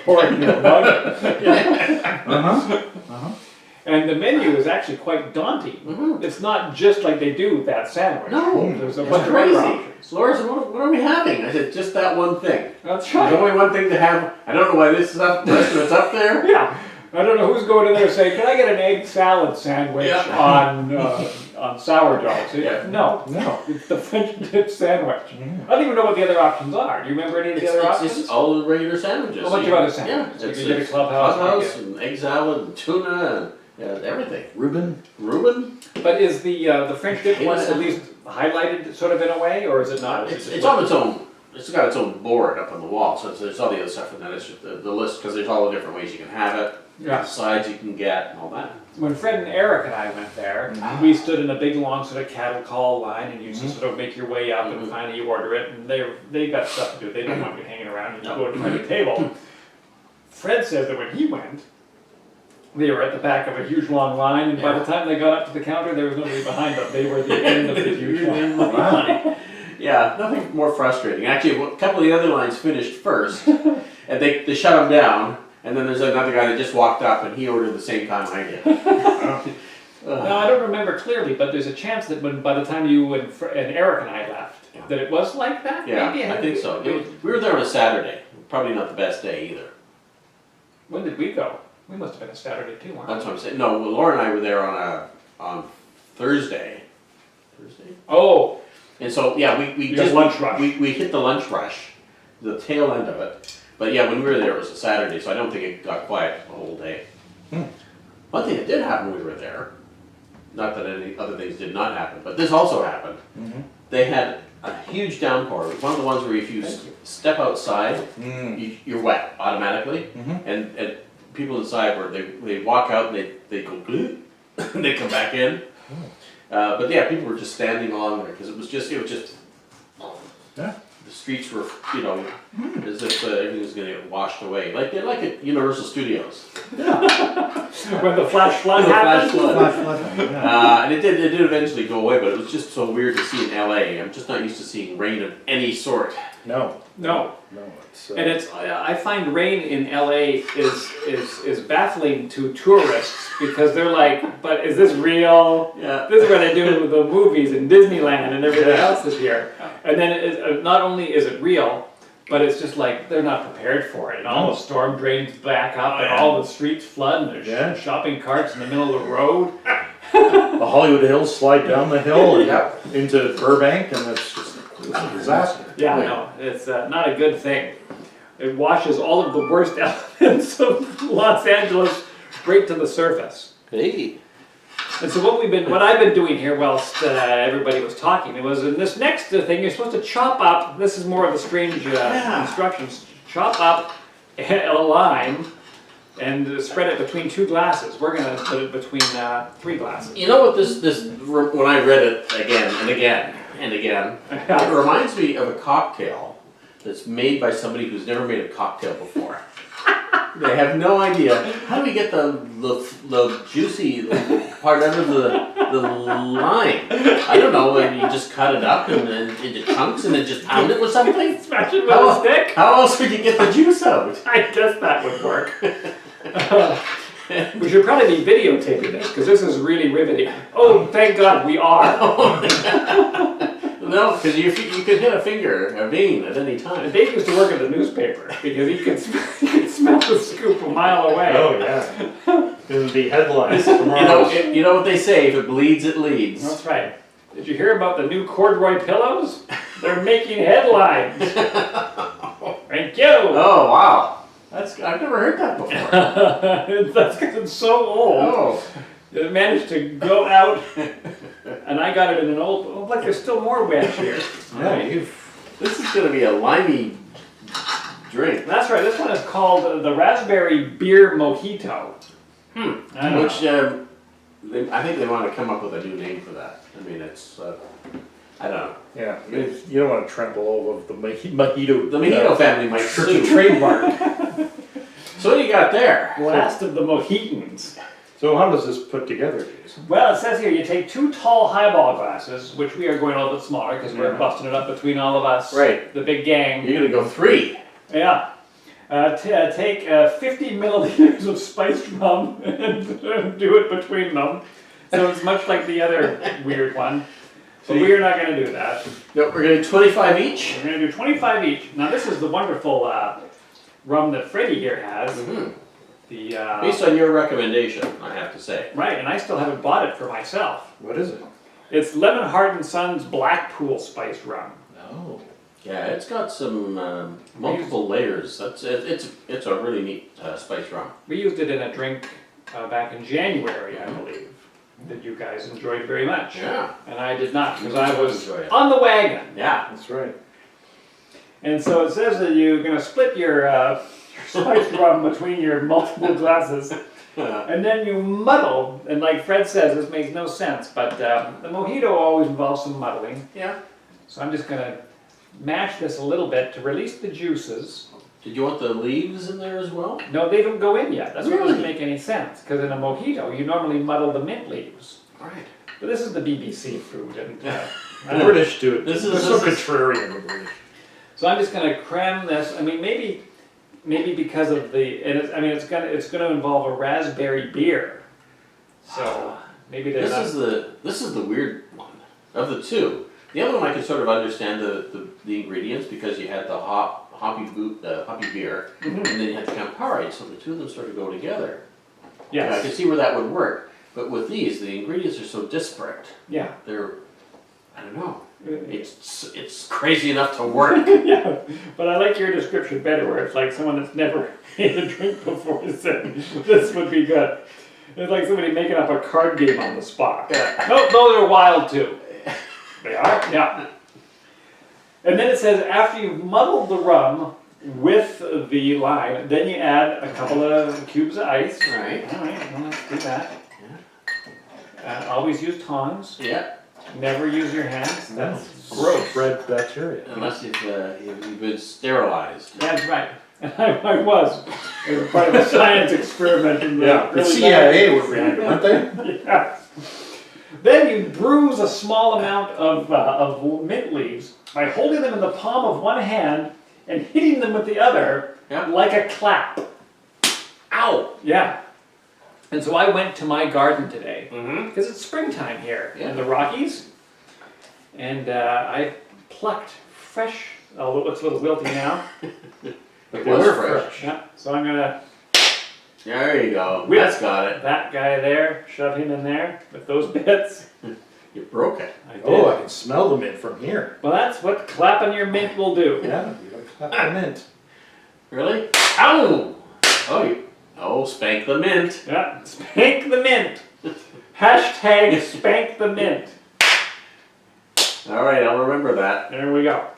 pour it in a mug. And the menu is actually quite daunting. It's not just like they do with that sandwich. No, There's a it's bunch of other crazy. options. Laura said, what are we having? I said, just that one thing. That's There's right. only one thing to have. I don't know why this is up, restaurant's up there. Yeah. I don't know who's going in there saying, "Can I get an egg salad sandwich on sourdough?" So, Yeah. No, it's the French dip sandwich. I don't even know what the other options are. Do you remember any of the other It's options? just all the regular sandwiches. A bunch of other sandwiches. Yeah, So you it's can get a clubhouse. clubhouse and egg salad and tuna and everything. Reuben? But is the French dip one Yes. at least highlighted sort of in a way, or is it not? It's on its own. It's got its own board up on the wall, so there's all the other stuff, and then it's just the list, because there's all the different ways you can have it, Yeah. the sides you can get, and all that. When Fred and Eric and I went there, we stood in a big long sort of cattle call line, and you just sort of make your way up, and finally you order it, and they got stuff to do. They don't want you hanging around. You go and find a table. Fred says that when he went, they were at the back of a huge long line, and by the time they got up to the counter, there was nobody behind them. They were at the end of the huge long line. Yeah, nothing more frustrating. Actually, a couple of the other lines finished first, and they shut them down, and then there's another guy that just walked up, and he ordered the same time I did. Now, I don't remember clearly, but there's a chance that by the time you and Eric and I left, that it was like that? Yeah, Maybe I think so. We were there on a Saturday. Probably not the best day either. When did we go? We must have been a Saturday too, weren't we? That's what I'm saying. No, well, Laura and I were there on Thursday. Thursday? Oh, And so, yeah, we You just had lunch rush. We hit the lunch rush, the tail end of it. But yeah, when we were there, it was a Saturday, so I don't think it got quiet the whole day. One thing that did happen when we were there, not that any other things did not happen, but this also happened. They had a huge downpour. It was one of the ones where if you step outside, you're wet automatically, and people inside where they walk out and they go glue, and they come back in. But yeah, people were just standing along there because it was just the streets were as if everything was going to get washed away, like at Universal Studios. when the flash flood The flash happened? flood. And it did eventually go away, but it was just so weird to see in LA. I'm just not used to seeing rain of any sort. No. No. It's, And I find rain in LA is baffling to tourists because they're like, but is this real? Yeah. This is what they do with the movies in Disneyland and everything else this year. And then not only is it real, but it's just like they're not prepared for it. And all the storm drains back up and all the streets flood and there's shopping carts in the middle of the road. the Hollywood Hills slide down the hill and into Burbank, and it's just a disaster. Yeah, no, it's not a good thing. It washes all of the worst elements of Los Angeles straight to the surface. Hey. And so what I've been doing here whilst everybody was talking, it was in this next thing, you're supposed to chop up, this is more of the strange instructions, chop up a lime and spread it between 2 glasses. We're going to put it between 3 glasses. You know what this when I read it again and again and again, it reminds me of a cocktail that's made by somebody who's never made a cocktail before. They have no idea. How do we get the juicy part out of the the lime? I don't know, and you just cut it up and then into chunks and then just pound it with something? Smash it with a stick? How else would you get the juice out? I guess that would work. We should probably be videotaping this because this is really riveting. Oh, thank God we are. No, because you could hit a vein at any time. Dave used to work at the newspaper because he could smell the scoop a mile away. Oh, yeah. It'll be headlines tomorrow. You know what they say, if it bleeds, it leads. That's right. Did you hear about the new corduroy pillows? They're making headlines. Thank you. Oh, wow. I've never heard that before. That's because it's so old. Oh. It managed to go out, and I got it in an old. Oh, like there's still more wedge here. Yeah, This is going to be a limey drink. That's right. This one is called the Raspberry Beer Mojito. I don't Which know. I think they want to come up with a new name for that. I mean, it's I don't know. yeah. You don't want to trample over the mojito. The Mojito family might sue. Trademark. So what do you got there? Last of the Mohitans. So how does this put together, Jason? Well, it says here you take 2 tall highball glasses, which we are going a little bit smaller because we're busting it up between all of us. Right. The big gang. You're going to go 3. Yeah. Take 50 milliliters of spiced rum and do it between them. So it's much like the other weird one. So we're not going to do that. No, we're going to do 25 each. We're going to do 25 each. Now this is the wonderful rum that Freddie here has. Mm-hmm. The Based on your recommendation, I have to say. right, and I still haven't bought it for myself. What is it? It's Lemon Heart & Sons Blackpool Spiced Rum. Oh. Yeah, it's got some multiple layers. It's a really neat spice rum. We used it in a drink back in January, I believe, that you guys enjoyed very much. Yeah. And I did not, because I was Enjoy it. on the wagon. Yeah. That's right. And so it says that you're going to split your spiced rum between your multiple glasses, and then you muddle. And like Fred says, this makes no sense, but the mojito always involves some muddling. Yeah. So I'm just going to mash this a little bit to release the juices. Did you want the leaves in there as well? No, they don't go in yet. That's what doesn't Really? make any sense, because in a mojito, you normally muddle the mint leaves. All right. But this is the BBC food, and The British do it. This They're is- so this is- contrarian, the British. so I'm just going to cram this. I mean, maybe because of the, and it's going to involve a raspberry beer. So maybe there's This is the weird one of the two. The other one I could sort of understand the ingredients because you had the hoppy beer, and then you had the Campari, so the two of them sort of go together. Yeah, I yes, could see where that would work. But with these, the ingredients are so disparate. yeah. They're, I don't know. It's crazy enough to work. Yeah, but I like your description better, where it's like someone that's never made a drink before said this would be good. It's like somebody making up a card game on the spot. Yeah. No, those are wild too. They are? Yeah. And then it says after you've muddled the rum with the lime, then you add a couple of cubes of ice. Right. All right, well, let's do that. Always use tongs. Yeah. Never use your hands. No. That's gross. Spread bacteria. Unless you've been sterilized. That's right. And I was. It was part of a science experiment in the Yeah, the early CIA 90s. were behind it, weren't they? Yeah. Then you bruise a small amount of mint leaves by holding them in the palm of one hand and hitting them with the other Yeah. like a clap. Ow! Yeah. And so I went to my garden today Mm-hmm. because it's springtime here Yeah. in the Rockies, and I plucked fresh. Oh, it looks a little wilty now. It They was were fresh. Yeah. So I'm gonna There you go. With- That's got it. that guy there, shove him in there with those bits. You broke it. I did. Oh, I can smell the mint from here. Well, that's what clapping your mint will do. Yeah, you gotta clap the mint. Really? Ow! Oh, spank the mint. Yeah, spank the mint. Hashtag spank the mint. All right, I'll remember that. There we go.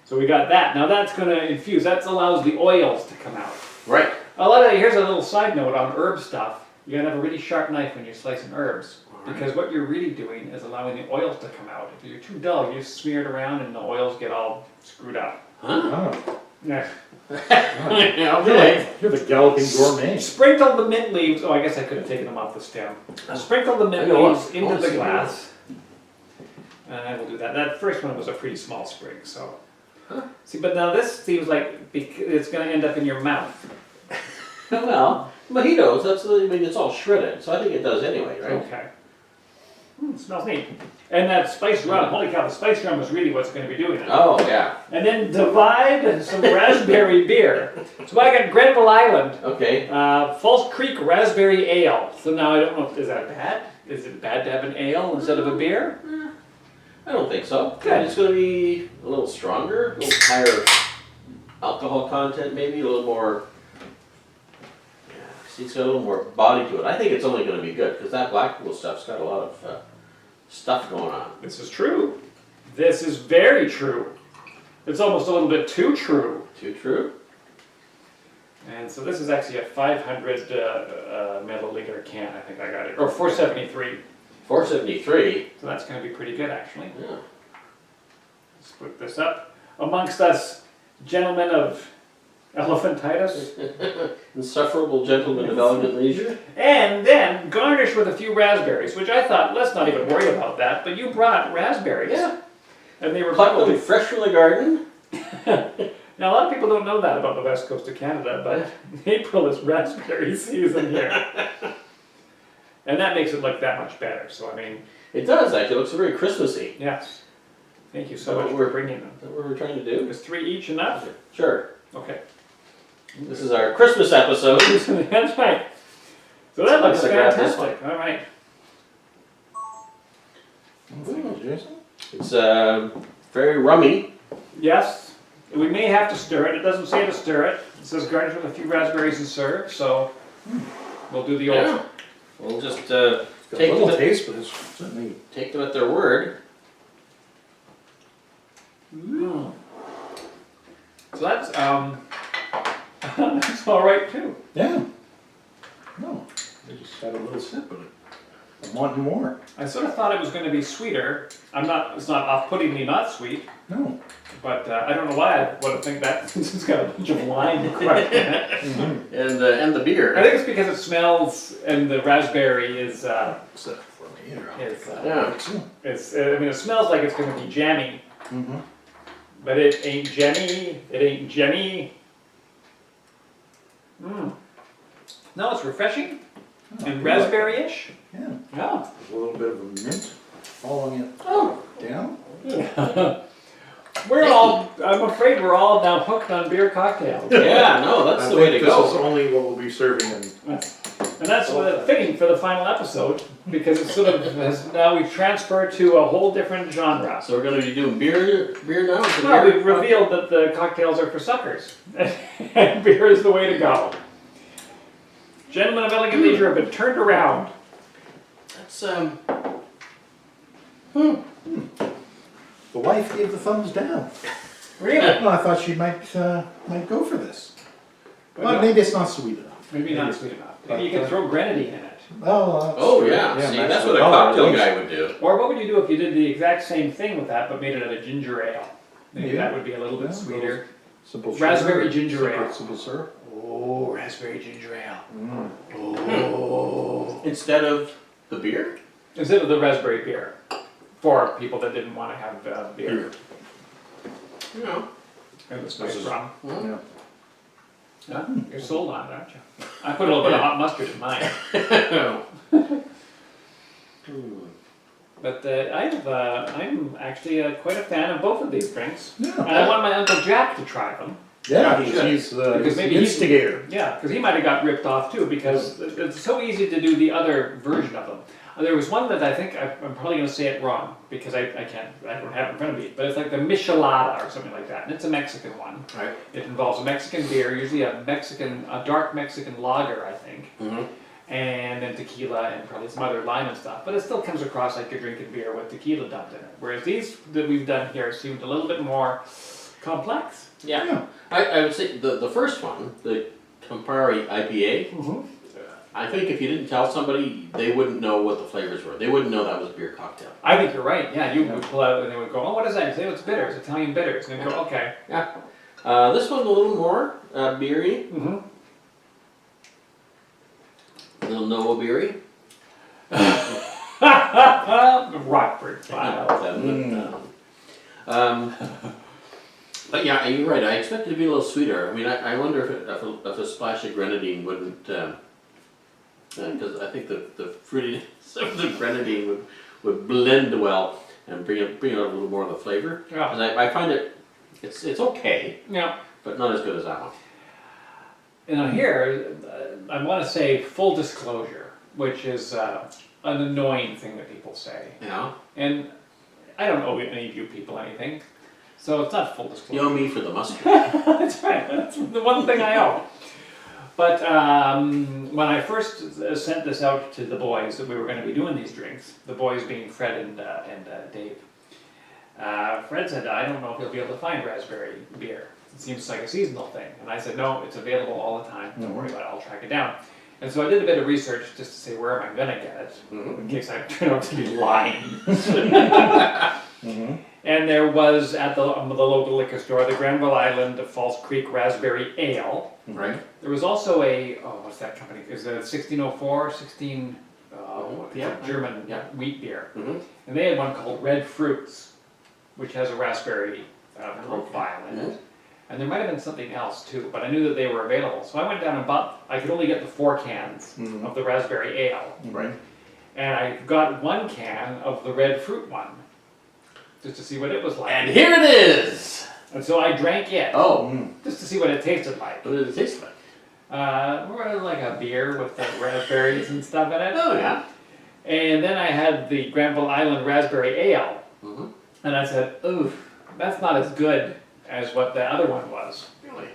So we got that. Now that's going to infuse. That allows the oils to come out. Right. Here's a little side note on herb stuff. You gotta have a really sharp knife when you're slicing herbs. Because what you're really doing is allowing the oils to come out. If you're too dull, you smear it around and the oils get all screwed up. Huh? Oh. Yeah. Okay. You're the galloping gourmet. Sprinkle the mint leaves. Oh, I guess I could have taken them off the stem. Sprinkle the mint I know, leaves into the honestly, glass. And I will do that. That first one was a pretty small sprig, so. See, but now this seems like it's going to end up in your mouth. Well, mojitos, it's all shredded, so I think it does anyway, right? Okay. It smells neat. And that spiced rum, holy cow, the spiced rum is really what's going to be doing it. Oh, yeah. And then divide some raspberry beer. So I got Grenville Island, Okay. False Creek Raspberry Ale. So now I don't know, is that bad? Is it bad to have an ale instead of a beer? I don't think so. Good. It's going to be a little stronger, a little higher alcohol content, maybe a little more. Yeah, see, it's got a little more body to it. I think it's only going to be good because that Blackpool stuff's got a lot of stuff going on. This is true. This is very true. It's almost a little bit too true. Too true? And so this is actually a 500 milliliter can, I think I got it, or 473. 473. So that's going to be pretty good, actually. Yeah. Let's put this up. Amongst us, gentlemen of elephantitis. Insufferable gentlemen of elegant leisure. And then garnish with a few raspberries, which I thought, let's not even worry about that, but you brought raspberries. Yeah. And they were Plucked them fresh from the garden. Now, a lot of people don't know that about the west coast of Canada, but April is raspberry season here. And that makes it look that much better. So, I mean, It does actually. It looks very Christmassy. yes. Thank you so Is that much what for we're- bringing them. Is that what we're trying to do? Is 3 each enough? Sure. Okay. This is our Christmas episode. That's right. So that looks I'm gonna grab this fantastic. All right. Thank you, Jason. It's very rummy. Yes. We may have to stir it. It doesn't say to stir it. It says garnish with a few raspberries and serve. So we'll do the old. Yeah. We'll just It's got Take a little the- taste, but it's certainly. take them at their word. Mm. So that's that's all right too. Yeah. No, I just had a little sip of it. I'm wanting more. I sort of thought it was going to be sweeter. It's not off-puttingly not sweet, No. but I don't know why I would think that since it's got a bunch of lime crushed in it. Mm-hmm. And the beer. I think it's because it smells and the raspberry is What's that for me? Yeah. it's I mean it smells like it's going to be jammy, Mm-hmm. but it ain't jammy. It ain't jammy. Mm. No, it's refreshing and raspberry-ish. Yeah. Yeah. There's a little bit of a mint following it down. I'm afraid we're all now hooked on beer cocktails. Yeah, no, that's the way to This is go. only what we'll be serving in. And that's fitting for the final episode, because it sort of now we've transferred to a whole different genre. So we're going to be doing beer now? Is it Well, beer? we've revealed that the cocktails are for suckers, and beer is the way to go. Gentlemen of elegant leisure have been turned around. That's The wife gave the thumbs down. Really? Well, I thought she might go for this. Well, maybe it's not sweet enough. Maybe not sweet enough. Maybe you can throw grenadine in it. Oh, Oh yeah, see, that's what a cocktail guy would do. Or what would you do if you did the exact same thing with that, but made it a ginger ale? Maybe that would be a little bit sweeter. Simple Raspberry sugar, ginger ale. Simple syrup. Oh, raspberry ginger ale. Mm. Oh. Instead of the beer? Instead of the raspberry beer, for people that didn't want to have beer. You know. And the spice rum. Yeah. Huh? You're sold on it, aren't you? I put a little bit of hot mustard in mine. But I'm actually quite a fan of both of these drinks. And Yeah. I want my Uncle Jack to try them. Yeah, He should. he's Because the maybe he's- instigator. Yeah, because he might have got ripped off too, because it's so easy to do the other version of them. There was one that I think, I'm probably going to say it wrong, because I don't have it in front of me, but it's like the Michelada or something like that, and it's a Mexican one. Right. It involves a Mexican beer, usually a dark Mexican lager, I think, Mm-hmm. and then tequila and probably some other lime and stuff, but it still comes across like you're drinking beer with tequila dumped in it. Whereas these that we've done here seemed a little bit more complex. Yeah. Yeah. I would say the first one, the Campari IPA, I think if you didn't tell somebody, they wouldn't know what the flavors were. They wouldn't know that was a beer cocktail. I think you're right. Yeah, you would pull out and they would go, "Oh, what is that?" You say, "Oh, it's bitters, Italian bitters," and they go, "Okay." Yeah. This one's a little more beery, Mm-hmm. a little Noah beery. Rockford file. But yeah, you're right. I expect it to be a little sweeter. I mean, I wonder if a splash of grenadine wouldn't, because I think the fruitiness of the grenadine would blend well and bring out a little more of the flavor. Yeah. And I find it's okay, Yeah. but not as good as that one. And here, I want to say full disclosure, which is an annoying thing that people say. Yeah. And I don't owe any of you people anything, so it's not full disclosure. You owe me for the mustard. That's right, that's the one thing I owe. But when I first sent this out to the boys that we were going to be doing these drinks, the boys being Fred and Dave, Fred said, I don't know if you'll be able to find raspberry beer. It seems like a seasonal thing. And I said, no, it's available all the time. Don't worry about it, I'll track it down. And so I did a bit of research just to say, where am I going to get it? In case I turn out to be lying. And there was at the local liquor store, the Granville Island False Creek Raspberry Ale. Right. There was also what's that company? Is it 1604, Yeah. German Yeah. wheat beer. Mm-hmm. And they had one called Red Fruits, which has a raspberry profile in it. And there might have been something else too, but I knew that they were available. So I went down and bought, I could only get the 4 cans of the raspberry ale. Right. And I got 1 can of the red fruit one, just to see what it was like. And here it is. And so I drank it, Oh, just to see what it tasted like. what did it taste like? More like a beer with the raspberries and stuff in it. Oh yeah. And then I had the Granville Island Raspberry Ale. Mm-hmm. And I said, ooh, that's not as good as what the other one was. Really?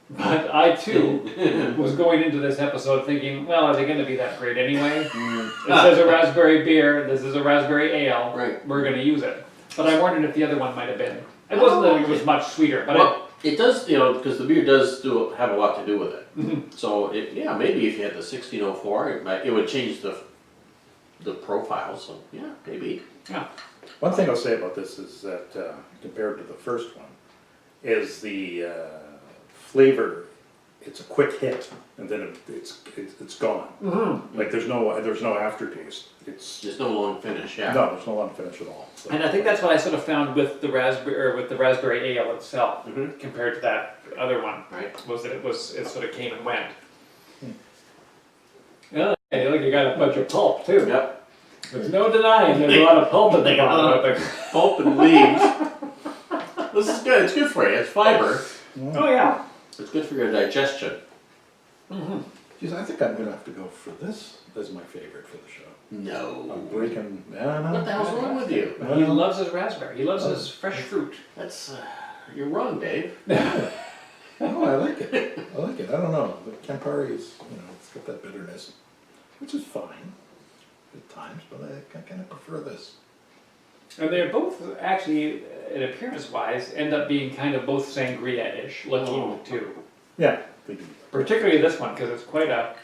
But I too was going into this episode thinking, well, are they going to be that great anyway? It says a raspberry beer, this is a raspberry ale, Right. we're going to use it. But I wondered if the other one might have been. It wasn't that it was much sweeter, but Well, it does, because the beer does have a lot to do with it. So maybe if you had the 1604, it would change the profile. So yeah, maybe. yeah. One thing I'll say about this is that compared to the first one, is the flavor. It's a quick hit, and then it's gone. Like there's no aftertaste. It's Just no long finish. Yeah. no, there's no long finish at all. So. And I think that's what I sort of found with the raspberry ale itself, Mhm. compared to that other one. Right. Was that it sort of came and went. Yeah, look, you got a bunch of pulp too. Yep. There's no denying there's a lot of pulp in the bottom of it. Pulp and leaves. This is good. It's good for you. It's fiber. Oh yeah. It's good for your digestion. Geez, I think I'm gonna have to go for this as my favorite for the show. No. I'm breaking. No. What the hell's wrong with you? He loves his raspberry. He loves his fresh fruit. That's you're wrong, Dave. No, I like it. I like it. I don't know. The Campari is, it's got that bitterness, which is fine at times, but I kind of prefer this. And they're both actually, in appearance-wise, end up being kind of both sangria-ish looking too. Yeah, they do. Particularly this one, because it's quite a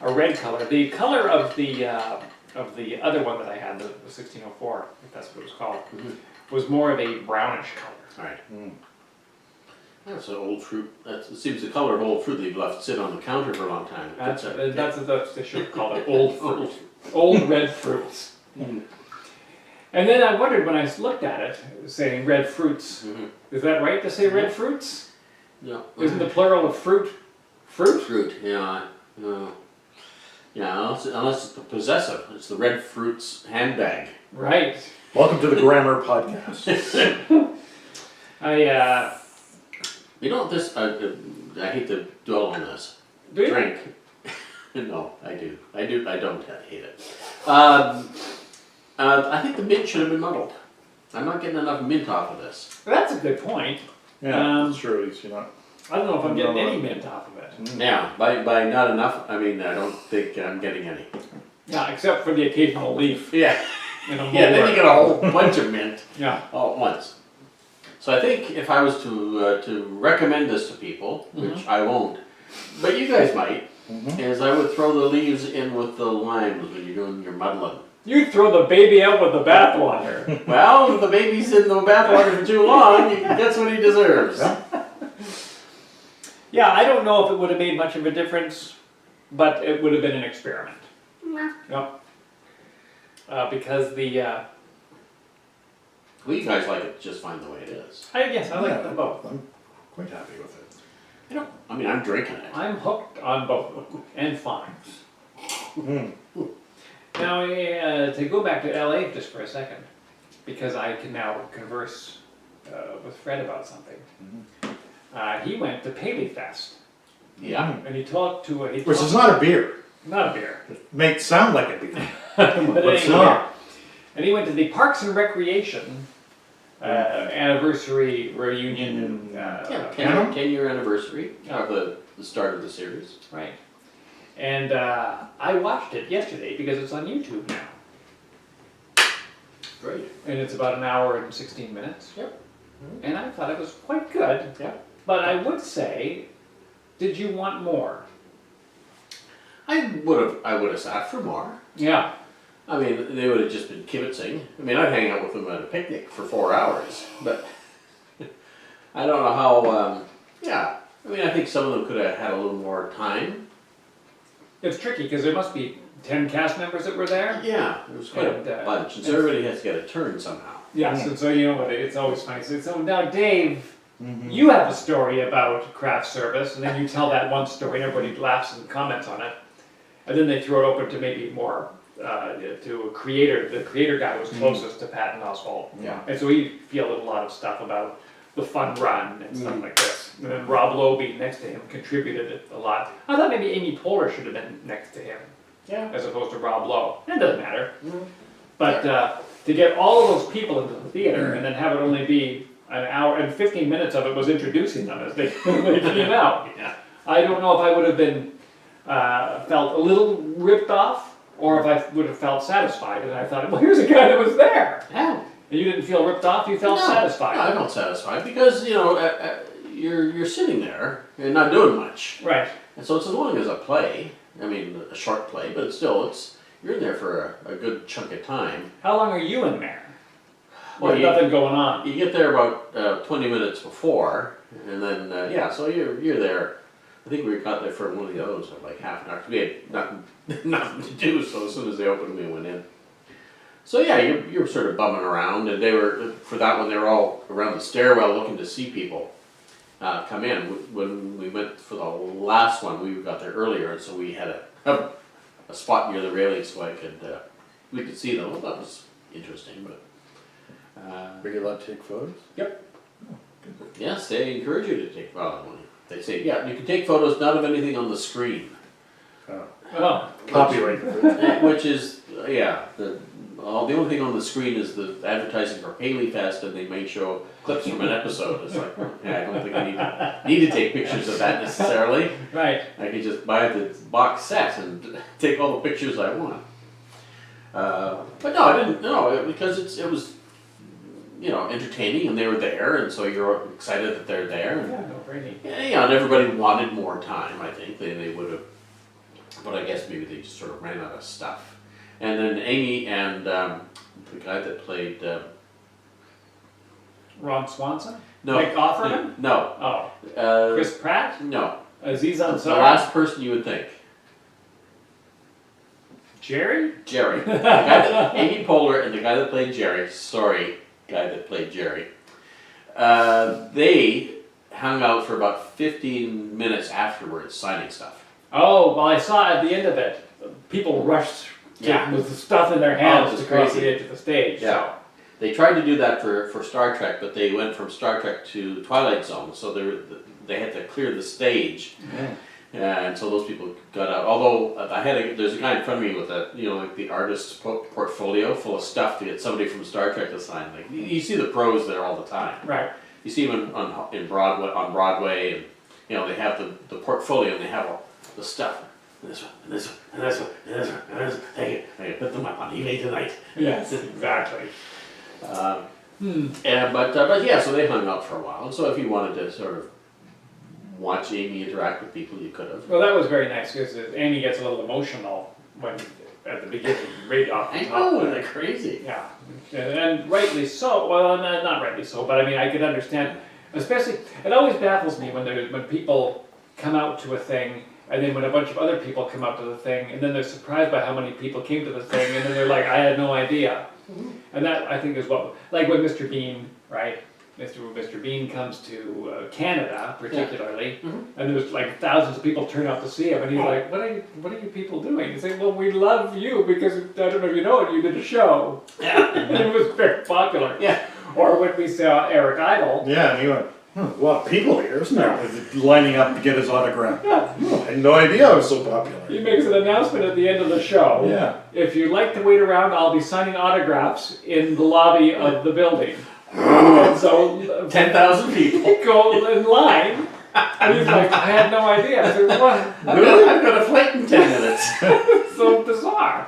red color. The color of the other one that I had, the 1604, if that's what it was called, was more of a brownish color. All right. That's an old fruit. It seems the color of old fruit that you've left sit on the counter for a long time. That's they should have called it old fruit, old red fruits. And then I wondered when I looked at it, saying red fruits. Is that right to say red fruits? Yeah. Isn't the plural of fruit? Fruit, yeah. Yeah, unless it's the possessive. It's the red fruits handbag. Right. Welcome to the Grammar Podcast. This, I hate to dwell on this. Do you? Drink. No, I do. I don't hate it. I think the mint should have been muddled. I'm not getting enough mint off of this. That's a good point. Yeah, that's true. You're not. I don't know if I'm getting any mint off of it. Yeah, by not enough, I mean, I don't think I'm getting any. Yeah, except for the occasional leaf. Yeah. In a Yeah, then molar. you get a whole bunch of mint Yeah. all at once. So I think if I was to recommend this to people, which I won't, but you guys might, is I would throw the leaves in with the limes when you're doing your muddling. You throw the baby out with the bathwater. Well, if the baby's in the bathwater for too long, that's what he deserves. Yeah, I don't know if it would have made much of a difference, but it would have been an experiment. Yep. Because the, Well, you guys like it just fine the way it is. I guess I like Yeah, them both. I'm quite happy with it. I mean, I'm drinking it. I'm hooked on both and fine. Mm. Now, to go back to LA just for a second, because I can now converse with Fred about something. He went to Paley Fest, Yeah. and he talked to a... Which is not a beer. Not a beer. It may sound like a beer, But but it it's ain't not. beer. And he went to the Parks and Recreation anniversary reunion. Yeah, Canon? 10-year anniversary of the start of the series. Right. And I watched it yesterday because it's on YouTube now. Great. And it's about an hour and 16 minutes. Yep. And I thought it was quite good. Yeah. But I would say, did you want more? I would have sat for more. Yeah. I mean, they would have just been kibitzing. I mean, I'd hang out with them at a picnic for 4 hours, but I don't know how, yeah. I mean, I think some of them could have had a little more time. It's tricky because there must be 10 cast members that were there. Yeah, it was quite And, a bunch, and so everybody has to get a turn somehow. Yes, and so you know what, it's always funny. So now, Dave, Mhm. you have a story about craft service, and then you tell that one story, and everybody laughs and comments on it. And then they throw it open to maybe more, to a creator, the creator guy was closest to Pat and Oswald. Yeah. And so he fielded a lot of stuff about the fun run and stuff like this. And then Rob Loebe next to him contributed a lot. I thought maybe Amy Poehler should have been next to him, Yeah. as opposed to Rob Lowe. It doesn't matter. But to get all of those people into the theater and then have it only be an hour and 15 minutes of it was introducing them as they, they came out. Yeah. I don't know if I would have been felt a little ripped off or if I would have felt satisfied. And I thought, well, here's a guy that was there. Yeah. And you didn't feel ripped off, you felt satisfied. No, I felt satisfied because, you know, you're sitting there and not doing much. Right. And so it's as long as a play, I mean, a short play, but you're in there for a good chunk of time. How long are you in there? Well, With nothing going on. You get there about 20 minutes before, and then, yeah, so you're there. I think we got there for one of the others for like half an hour, 'cause we had nothing to do, so as soon as they opened, we went in. So yeah, you're sort of bumming around, and for that one, they were all around the stairwell looking to see people come in. When we went for the last one, we got there earlier, and so we had a spot near the railing so we could see them. Well, that was interesting, but. Were you allowed to take photos? Yes, they encourage you to take photos. They say, yeah, you can take photos not of anything on the screen. Oh. Oh. Copyright. Which is, yeah, the only thing on the screen is the advertising for Paley Fest, and they may show clips from an episode. It's like, yeah, I don't think I need to take pictures of that necessarily. Right. I can just buy the box set and take all the pictures I want. But no, I didn't, no, because it was, you know, entertaining, and they were there, and so you're excited that they're there. And, Yeah, no brainy. yeah, and everybody wanted more time, I think, they would have, but I guess maybe they just sort of ran out of stuff. And then Amy and the guy that played, Ron Swanson? no. Nick Offerman? No. Oh. Chris Pratt? No. Aziz The Ansari? last person you would think. Jerry? Jerry. The guy that, Amy Poehler and the guy that played Jerry, guy that played Jerry, they hung out for about 15 minutes afterwards signing stuff. Oh, well, I saw at the end of it, people rushed with the stuff in their hands Oh, it was to cross crazy. the edge of the stage. Yeah. They tried to do that for Star Trek, but they went from Star Trek to Twilight Zone, so they had to clear the stage. And so those people got out. Although there's a guy in front of me with like the artist's portfolio full of stuff to get somebody from Star Trek to sign. Like you see the pros there all the time. Right. You see them on Broadway, and they have the portfolio, and they have all the stuff. And this one, and this one, and this one, and this one, and this one. Take it, put them up on eBay tonight. Yes, exactly. But yeah, so they hung out for a while. And so if you wanted to sort of watch Amy interact with people, you could have. Well, that was very nice because Amy gets a little emotional when at the beginning, right off the I top. know, they're crazy. Yeah, and rightly so. Well, not rightly so, but I mean, I could understand. Especially, it always baffles me when people come out to a thing, and then when a bunch of other people come out to the thing, and then they're surprised by how many people came to the thing, and then they're like, I had no idea. And that, I think, is what, like when Mr. Bean, right? Mr. Bean comes to Canada, particularly, and there's like thousands of people turn out to see him, and he's like, what are you people doing? He's like, well, we love you because, I don't know if you know it, you did a show. Yeah. And it was very popular. Yeah. Or when we saw Eric Idle. Yeah, and he went, a lot of people here, isn't there? Lining up to get his autograph. Yeah. I had no idea I was so He popular. makes an announcement at the end of the show. Yeah. If you'd like to wait around, I'll be signing autographs in the lobby of the building. And so 10,000 people. go in line, and he's like, I had no idea. I said, what? I've got a flight in 10 minutes. So bizarre.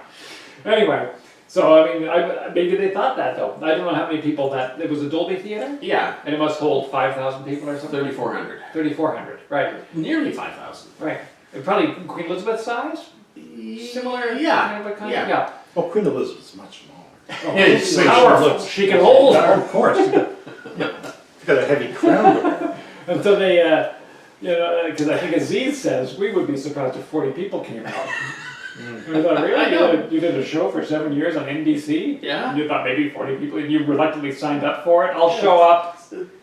Anyway, so I mean, maybe they thought that though. I don't know how many people that, it was a Dolby Theater? Yeah, And it must hold 5,000 people or something? 3,400. 3,400, right, Nearly 5,000. right. And probably Queen Elizabeth size? Similar? Yeah. Kind of a Yeah. Yeah. Well, Queen Elizabeth's much smaller. Oh, Yeah, she's so powerful. she looks- She can hold Oh, her. of course. She's got a heavy crown to wear. And so they, you know, because I think Aziz says, we would be surprised if 40 people came out. And I thought, really? I know. You did a show for 7 years on NBC? Yeah. And you thought maybe 40 people, and you reluctantly signed up for it? I'll show up,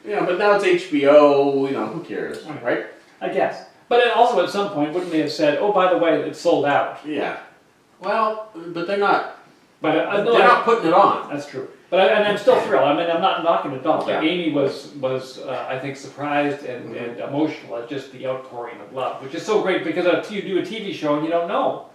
Yeah, but now it's HBO, you know, who cares, right? I guess. But then also at some point, wouldn't they have said, oh, by the way, it's sold out? Yeah. Well, but they're not, But no, they're not putting it on. that's true. But and I'm still thrilled. I mean, I'm not knocking it off. But Yeah. Amy was I think, surprised and emotional at just the outpouring of love, which is so great because you do a TV show and you don't know.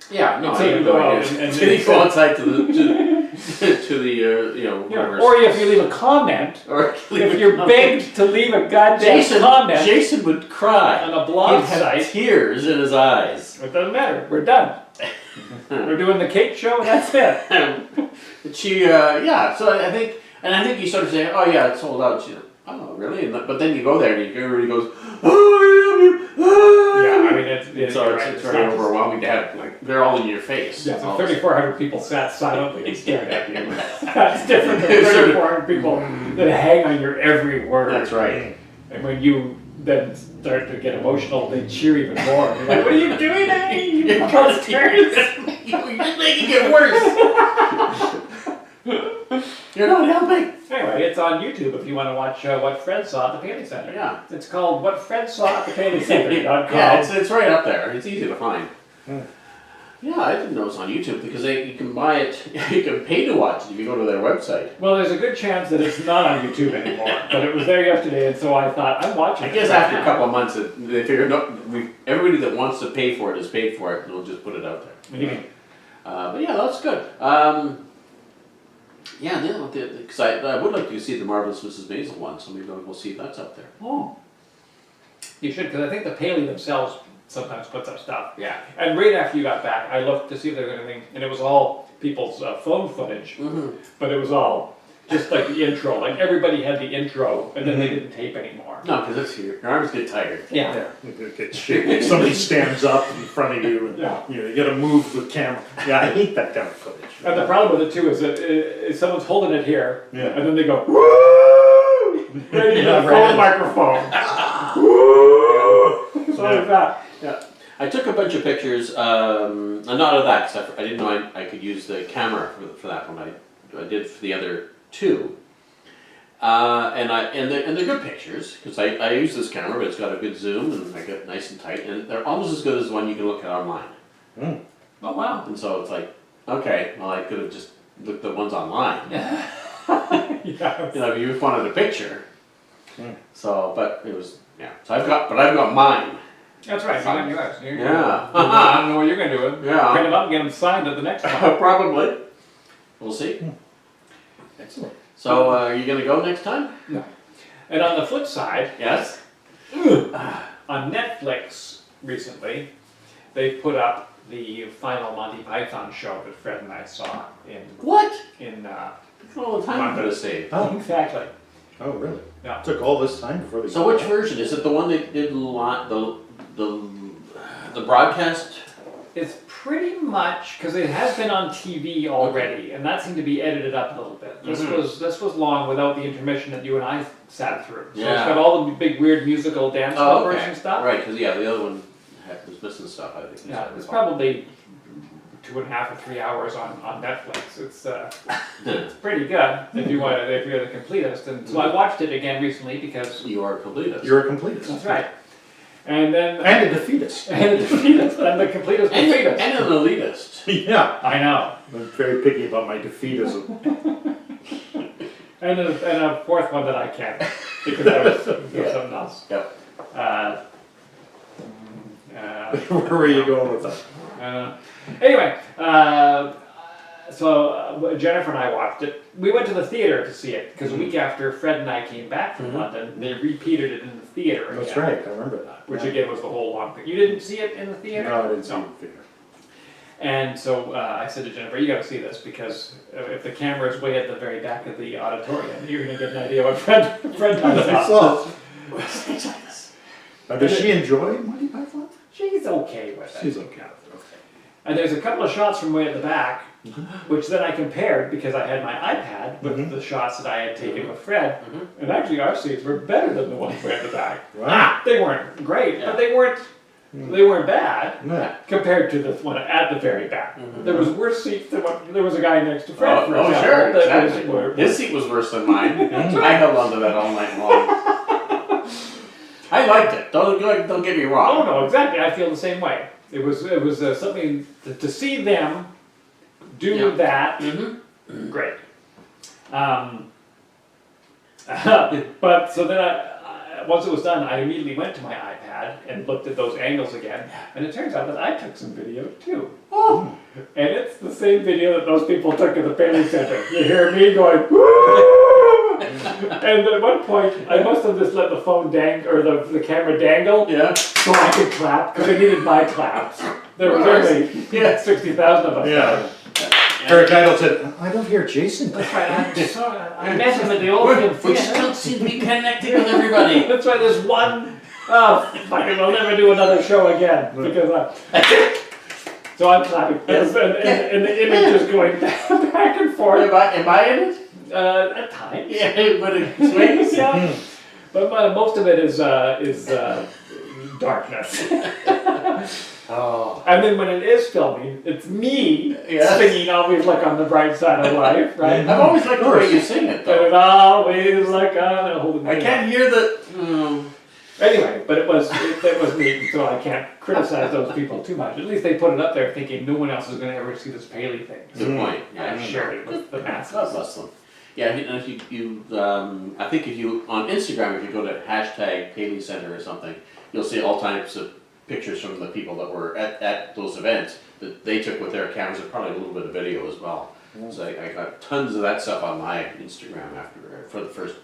Yeah, no, So I you have go no out idea. and Then you go outside to the, to the, you know, whatever. Or if you leave a comment, Or if you're begged to leave a goddamn Jason, comment Jason would cry. on a blog He'd have site, tears in his eyes. it doesn't matter. We're done. We're doing the Kate show and that's it. And she, yeah, so I think you sort of say, oh yeah, it's sold out. She, oh really? But then you go there and everybody goes, oh, I love you. Oh, Yeah, I mean, it's so you're it's, right. it's very overwhelming to have, like, they're all in your face. Yeah, so All 3,400 people sat silently and stared at you. That's different than 3,400 people that hang on your every word. That's right. And when you then start to get emotional, they cheer even more. You're like, what are you doing, Annie? You You're bastards!" just making it worse. You're not helping. Anyway, it's on YouTube if you want to watch what Fred saw at the Paley Center. Yeah. It's called What Fred Saw at the Paley Center.com. Yeah, it's right up there. It's easy to find. Hmm. Yeah, I didn't know it's on YouTube because you can buy it, you can pay to watch it if you go to their website. Well, there's a good chance that it's not on YouTube anymore, but it was there yesterday, and so I thought, I'm watching I it guess right after now. a couple of months, they figured, no, everybody that wants to pay for it has paid for it, and we'll just put it out there. What do you mean? But yeah, that's good. Yeah, because I would like to see the Marvelous Mrs. Maisel one, so maybe we'll see if that's up there. Oh. You should, because I think the Paley themselves sometimes puts up stuff. Yeah. And right after you got back, I looked to see if there was anything, and it was all people's phone footage, Mm-hmm. but it was all just like the intro. Like everybody had the intro, and then they didn't tape anymore. No, because it's here. Your arms get tired. Yeah. It gets shaky. Somebody stands up in front of you and Yeah. you gotta move the camera. Yeah, I hate that kind of footage. And the problem with it too is that someone's holding it here, Yeah. and then they go, woo! Right into the phone microphone. Woo! So like that. Yeah. I took a bunch of pictures, not of that, because I didn't know I could use the camera for that one. I did for the other two. And they're good pictures, because I use this camera, but it's got a good zoom, and I get nice and tight, and they're almost as good as the one you can look at online. Mm. Oh wow. And so it's like, okay, well, I could have just looked at ones online. Yeah. You know, if you wanted a picture. Hmm. So, but it was, yeah. So I've got mine. That's right. You got yours. Yeah. I don't know what you're gonna do. With. Yeah. Print them up and get them signed at the next one. Probably. We'll see. Excellent. So, are you gonna go next time? No. And on the flip side, Yes. on Netflix recently, they put up the final Monty Python show that Fred and I saw What? in Look at all the time I'm gonna save. Oh, exactly. oh, really? Yeah. Took all this time before they. So, which version is it? The one that did the broadcast? It's pretty much, because it has been on TV already, and that seemed to be edited up a little bit. This was long without the intermission that you and I sat through. So it's got all the big weird musical dance numbers and stuff. Right, because the other one was missing stuff, I think. Yeah, it's probably 2.5 or 3 hours on Netflix. It's pretty good if you're the completist. And so I watched it again recently because You are a completist. You're a completist. that's right. And then And a defeatist. and the defeatist, and the completist And defeatist. an elitist. Yeah. I know. I'm very picky about my defeatism. And a fourth one that I can't because I was doing something else. Yep. Where were you going with that? Anyway, so Jennifer and I watched it. We went to the theater to see it because a week after Fred and I came back from London, they repeated it in the theater again. That's right, I remember that. Which again was the whole long thing. You didn't see it in the theater? No, I didn't see it in the theater. And so I said to Jennifer, you got to see this because if the camera is way at the very back of the auditorium, you're going to get an idea what Fred does. Now, does she enjoy Monty Python? She's okay with it. She's okay. And there's a couple of shots from way at the back, which then I compared because I had my iPad with the shots that I had taken with Fred. And actually our seats were better than the ones way at the back. Wow. They weren't great, but they weren't bad Yeah. compared to the one at the very back. There was worse seats than what there was a guy next to Fred. for Oh, example, sure, that exactly. His seat was worse than mine. I held on to that all night long. I liked it. Don't get me wrong. Oh no, exactly. I feel the same way. It was something to see them do that. Great. But so then once it was done, I immediately went to my iPad and looked at those angles again, and it turns out that I took some video too. Oh. And it's the same video that those people took at the Paley Center. You hear me going, woo! And at one point, I must have just let the phone or the camera dangle, so I could clap, because I needed my claps. There was only 60,000 of us. Yeah. Eric Idle said, I don't hear Jason. That's right, I met him at the Old We still seem to be connected with everybody. That's why there's one, fucking, I'll never do another show again, because so I'm clapping, and the image is going back and forth. Am I in it? At times. Yeah, but it swings. Yeah. But most of it is darkness. Oh. And then when it is filming, it's me singing "Always Look on the Bright Side of Life," right? I've always liked the way you sing it, though. And always look on. I can't hear the. Anyway, but it was neat, so I can't criticize those people too much. At least they put it up there thinking no one else is going to ever see this Paley thing. Good point. Yeah, I shared it with the masses. God bless them. Yeah, and if you I think if you on Instagram, if you go to hashtag Paley Center or something, you'll see all types of pictures from the people that were at those events that they took with their cameras, and probably a little bit of video as well. So I got tons of that stuff on my Instagram for the first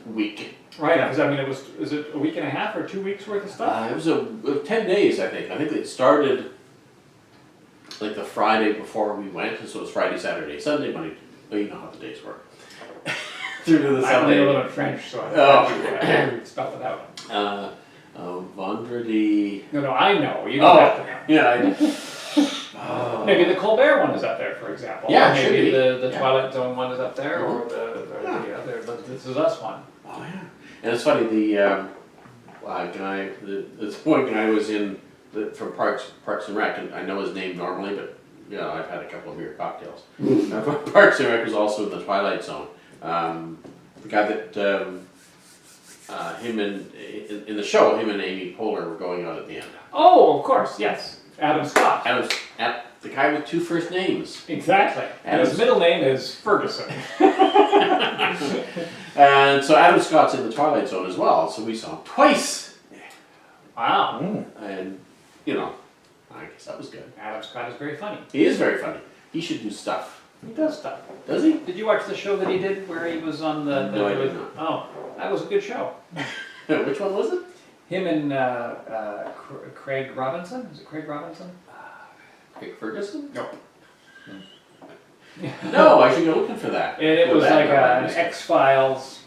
week. Right, because I mean, is it a week and a half or 2 weeks worth of stuff? It was 10 days, I think. I think it started like the Friday before we went, so it was Friday, Saturday, Sunday, Monday. Well, you know how the days work. Through to the I only Sunday. know a little bit of French, so I spell it out. Vendredi. No, I know. You don't have to know. Yeah. Maybe the Colbert one is up there, for example. Yeah, Or it should maybe be. the Twilight Zone one is up there, or the other, but This Is Us one. Oh yeah. And it's funny, the guy, this one guy was in from Parks and Rec, and I know his name normally, but I've had a couple of beer cocktails. Parks and Rec was also in the Twilight Zone. The guy that him and in the show, him and Amy Poehler were going out at the end. Oh, of course, yes. Adam Scott. The guy with two first names. Exactly. And his middle name is Ferguson. And so Adam Scott's in the Twilight Zone as well, so we saw him twice. Wow. And, I guess that was good. Adam Scott is very funny. He is very funny. He should do stuff. He does stuff. Does he? Did you watch the show that he did where he was on the... No, I did not. Oh, that was a good show. Which one was it? Him and Craig Robinson. Is it Craig Robinson? Craig Ferguson? Nope. No, I should go looking for that. And it was like an X-Files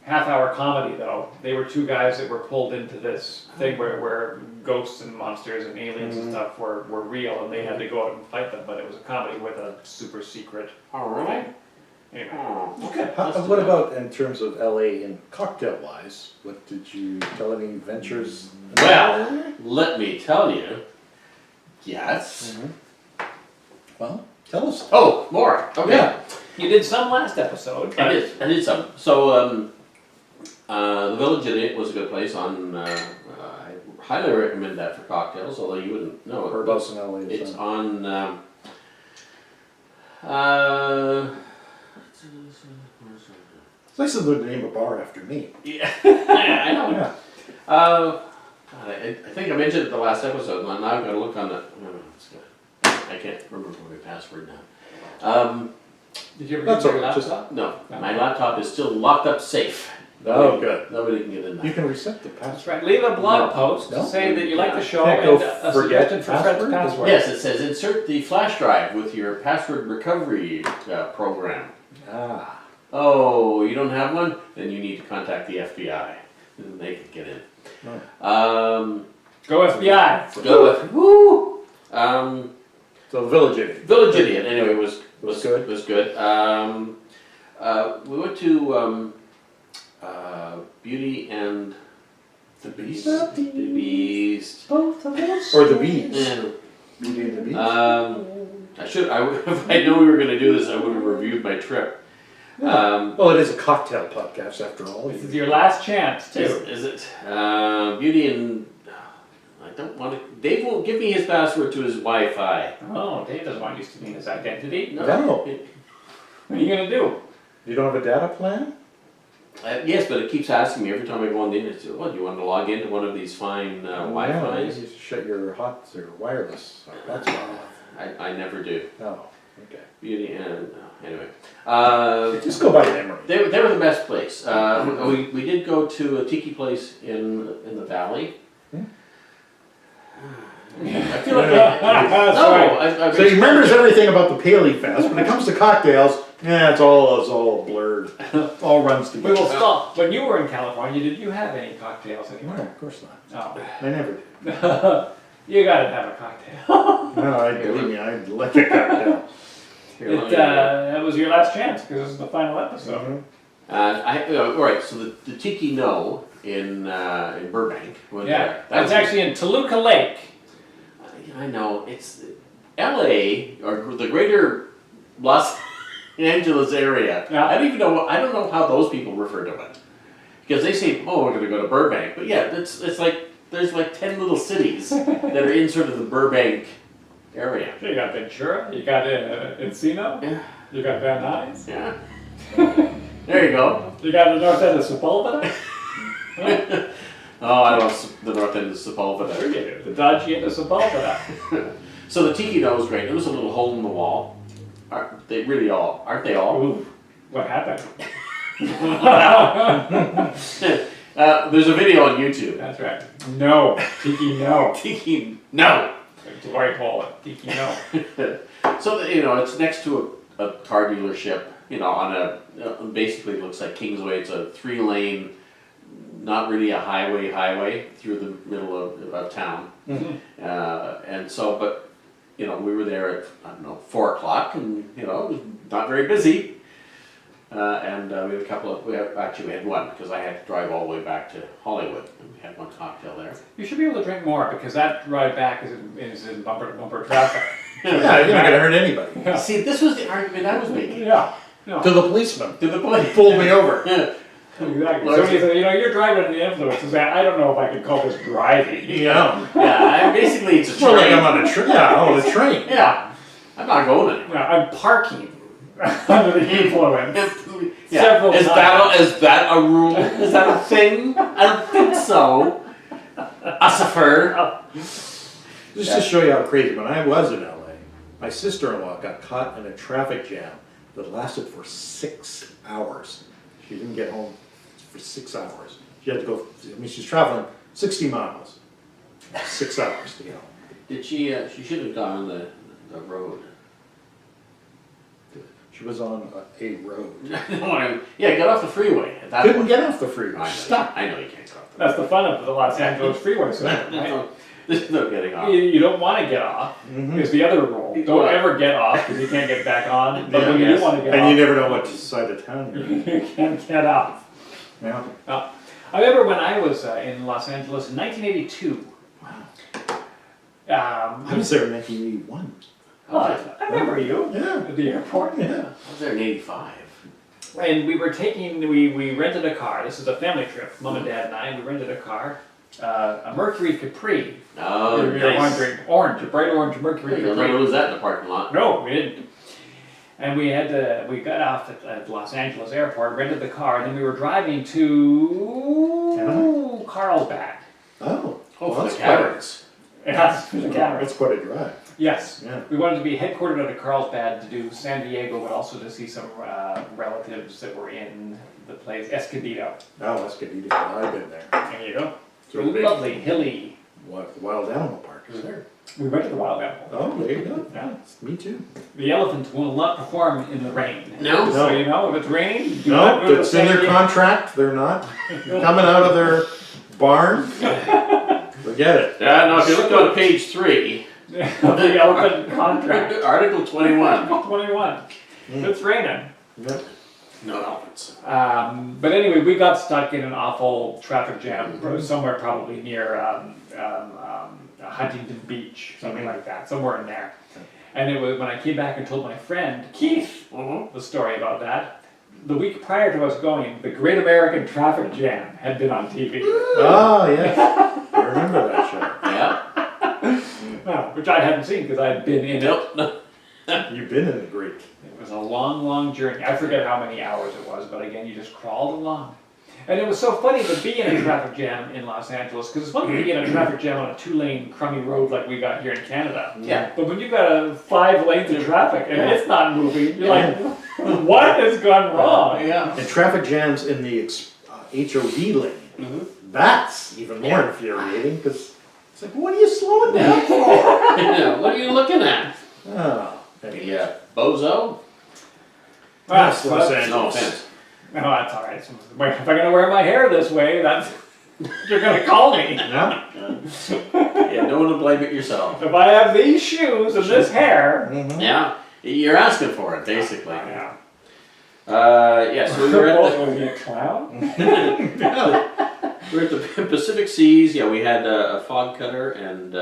half-hour comedy, though. They were two guys that were pulled into this thing where ghosts and monsters and aliens and stuff were real, and they had to go out and fight them. But it was a comedy with a super secret All right. thing. Anyway, Okay. What about in terms of LA and cocktail wise? What did you tell any ventures? Well, let me tell you. Yes. Well, tell us. Oh, more. Okay. Yeah. you did some last episode. I did some. So, the Village Idiot was a good place on, I highly recommend that for cocktails, although you wouldn't know it. Whereabouts in LA? It's on, It's nice of them to name a bar after me. yeah, I know. Yeah. God, I think I mentioned it the last episode, and now I've got to look on the, I can't remember my password now. Did you ever That's get your all right, just- laptop? No, my laptop is still locked up safe. Oh, good. Nobody can get in You there. can reset the That's password. right. Leave a blog post No. to say that you like the show Can't go and a forget suggestion for Fred's password? password. Yes, it says insert the flash drive with your password recovery program. Ah. Oh, you don't have one? Then you need to contact the FBI. And they can get in. Go FBI. Go with woo. So the Village Idiot. Village Idiot. Anyway, was good? Was good. We went to Beauty and the Beast. The The Beast. Both of us. Or the Bees. And, Beauty and the Bees. if I knew we were going to do this, I would have reviewed my trip. Well, it is a cocktail podcast after all. This is your last chance, too. Is it? Beauty and I don't want to. Dave won't give me his password to his Wi-Fi. Oh, Dave doesn't want you to mean his identity. No. What are you going to do? You don't have a data plan? Yes, but it keep asking me every time I go on the internet. What do you want to log into one of these fine Yeah, Wi-Fi's? you should shut your hot or wireless. That's off. I never do. Oh, okay. Beauty and anyway. Just go by memory. They were the best place. We did go to a tiki place in the valley. I feel like Sorry. So he remembers everything about the Paley Fest. When it comes to cocktails, yeah, it's all blurred. All runs We together. will stop. When you were in California, did you have any cocktails No, anywhere? of course not. Oh. I never did. You gotta have a cocktail. No, believe me, I like a cocktail. That was your last chance because this is the final episode. Mhm. all right. So the Tiki No in Burbank. went Yeah, there. that's actually in Toluca Lake. I know it's L.A. or the greater Los Angeles area. Yeah. I don't know how those people refer to it because they say, "Oh, we're going to go to Burbank," but yeah, it's like there's like 10 little cities that are in sort of the Burbank area. You got Ventura, you got Encino, Yeah. you got Van Nuys, Yeah. There you go. you got the north end of Sepulveda. Oh, I love the north end of Sepulveda. There you do, the dodgy end of Sepulveda. So the Tiki No was great. It was a little hole in the wall. Aren't they really all? Aren't they all? Ooh, what happened? There's a video on YouTube. That's right. No, Tiki no. Tiki No. That's what I call it, Tiki no. So it's next to a car dealership. On basically it looks like Kingsway. It's a 3-lane, not really a highway through the middle of town. And so, but we were there at 4 o'clock, and it was not very busy. And we had a couple of we had one because I had to drive all the way back to Hollywood, and we had one cocktail there. You should be able to drink more because that ride back is in bumper to bumper traffic. Yeah, you're not gonna hurt anybody. Yeah. See, this was the argument I was making Yeah. No. To the policeman. to the point. Pulled me over. Exactly. So you're driving under the influence. And say, I don't know if I can call this driving. Yeah. Yeah, basically it's a Well, like train. I'm on a train. Yeah, on a train. Yeah, I'm not going anywhere. Yeah, I'm parking under the influence. Yeah. Several Is times. that a rule? Is that a thing? I don't think so. Usifer. Just to show you how crazy, when I was in LA, my sister-in-law got caught in a traffic jam that lasted for 6 hours. She didn't get home for 6 hours. She had to go, she's traveling 60 miles. 6 hours to get home. Did she should have gone on the road. She She was on a road. Yeah, get off the freeway. At that Couldn't point. get off the freeway. I know, Stuck. I know you can't go off the That's the fun of the Los Angeles freeway system, There's right? no, there's no getting off. You don't want to get off. Is the other rule. Don't ever get off because you can't get back on. But when you do want to get And off, you never know what side of town you're in. you can't get off. Yeah. I remember when I was in Los Angeles in 1982. I was there in 1981. I remember you Yeah. at the airport. Yeah. I was there in '85. And we were we rented a car. This is a family trip. Mom and Dad and I. We rented a car, a Mercury Capri. Oh, You're nice. wondering, orange, a bright orange Mercury You'll Capri. never lose that in the parking lot. No, we didn't. And we got off at Los Angeles airport, rented the car, and then we were driving to Carlsbad. Oh. Oh, Well, for the that's caverns. That's the camera. That's quite a drive. Yes. Yeah. We wanted to be headquartered out of Carlsbad to do San Diego, but also to see some relatives that were in the place, Escondido. Oh, that's good. I've been there. There you go. So big. Lovely, hilly. What, the Wild Animal Park is there? We went to the wild animal. Oh, there you go. Yeah. Me too. The elephants will not perform in the rain. No. So you know, if it's raining, do not No, go to it's in their San Diego. contract. They're not coming out of their barn. Forget it. Yeah, no, if you look on page 3, The elephant contract. Article 21. 21. It's raining. Yep. No elephants. But anyway, we got stuck in an awful traffic jam somewhere probably near Huntington Beach, something like that, somewhere in there. And it was when I came back and told my friend Keith the story about that. The week prior to us going, the Great American Traffic Jam had been on TV. Oh, yeah. I remember that show. Yeah. Which I hadn't seen because I had been in it. Nope. No. You've been in the Great. It was a long, long journey. I forget how many hours it was, but again, you just crawled along. And it was so funny to be in a traffic jam in Los Angeles, because it's one thing to be in a traffic jam on a 2-lane crummy road like we got here in Canada. Yeah. But when you've got 5 lanes of traffic and it's not moving, you're like, what has gone wrong? Yeah. And traffic jams in the HOV lane. That's even more infuriating because it's like, what are you slowing down for? What are you looking at? Oh, anyway. Yeah. Bozo? That's Well, Los No Angeles. offense. no, that's all right. If I'm going to wear my hair this way, that's you're going to call me. Yeah. Yeah, no one to blame it yourself. If I have these shoes and this hair, Yeah. You're asking for it, basically. yeah. Yeah, so we were at the... Will be a clown? We're at the Pacific Seas. Yeah, we had a fog cutter, and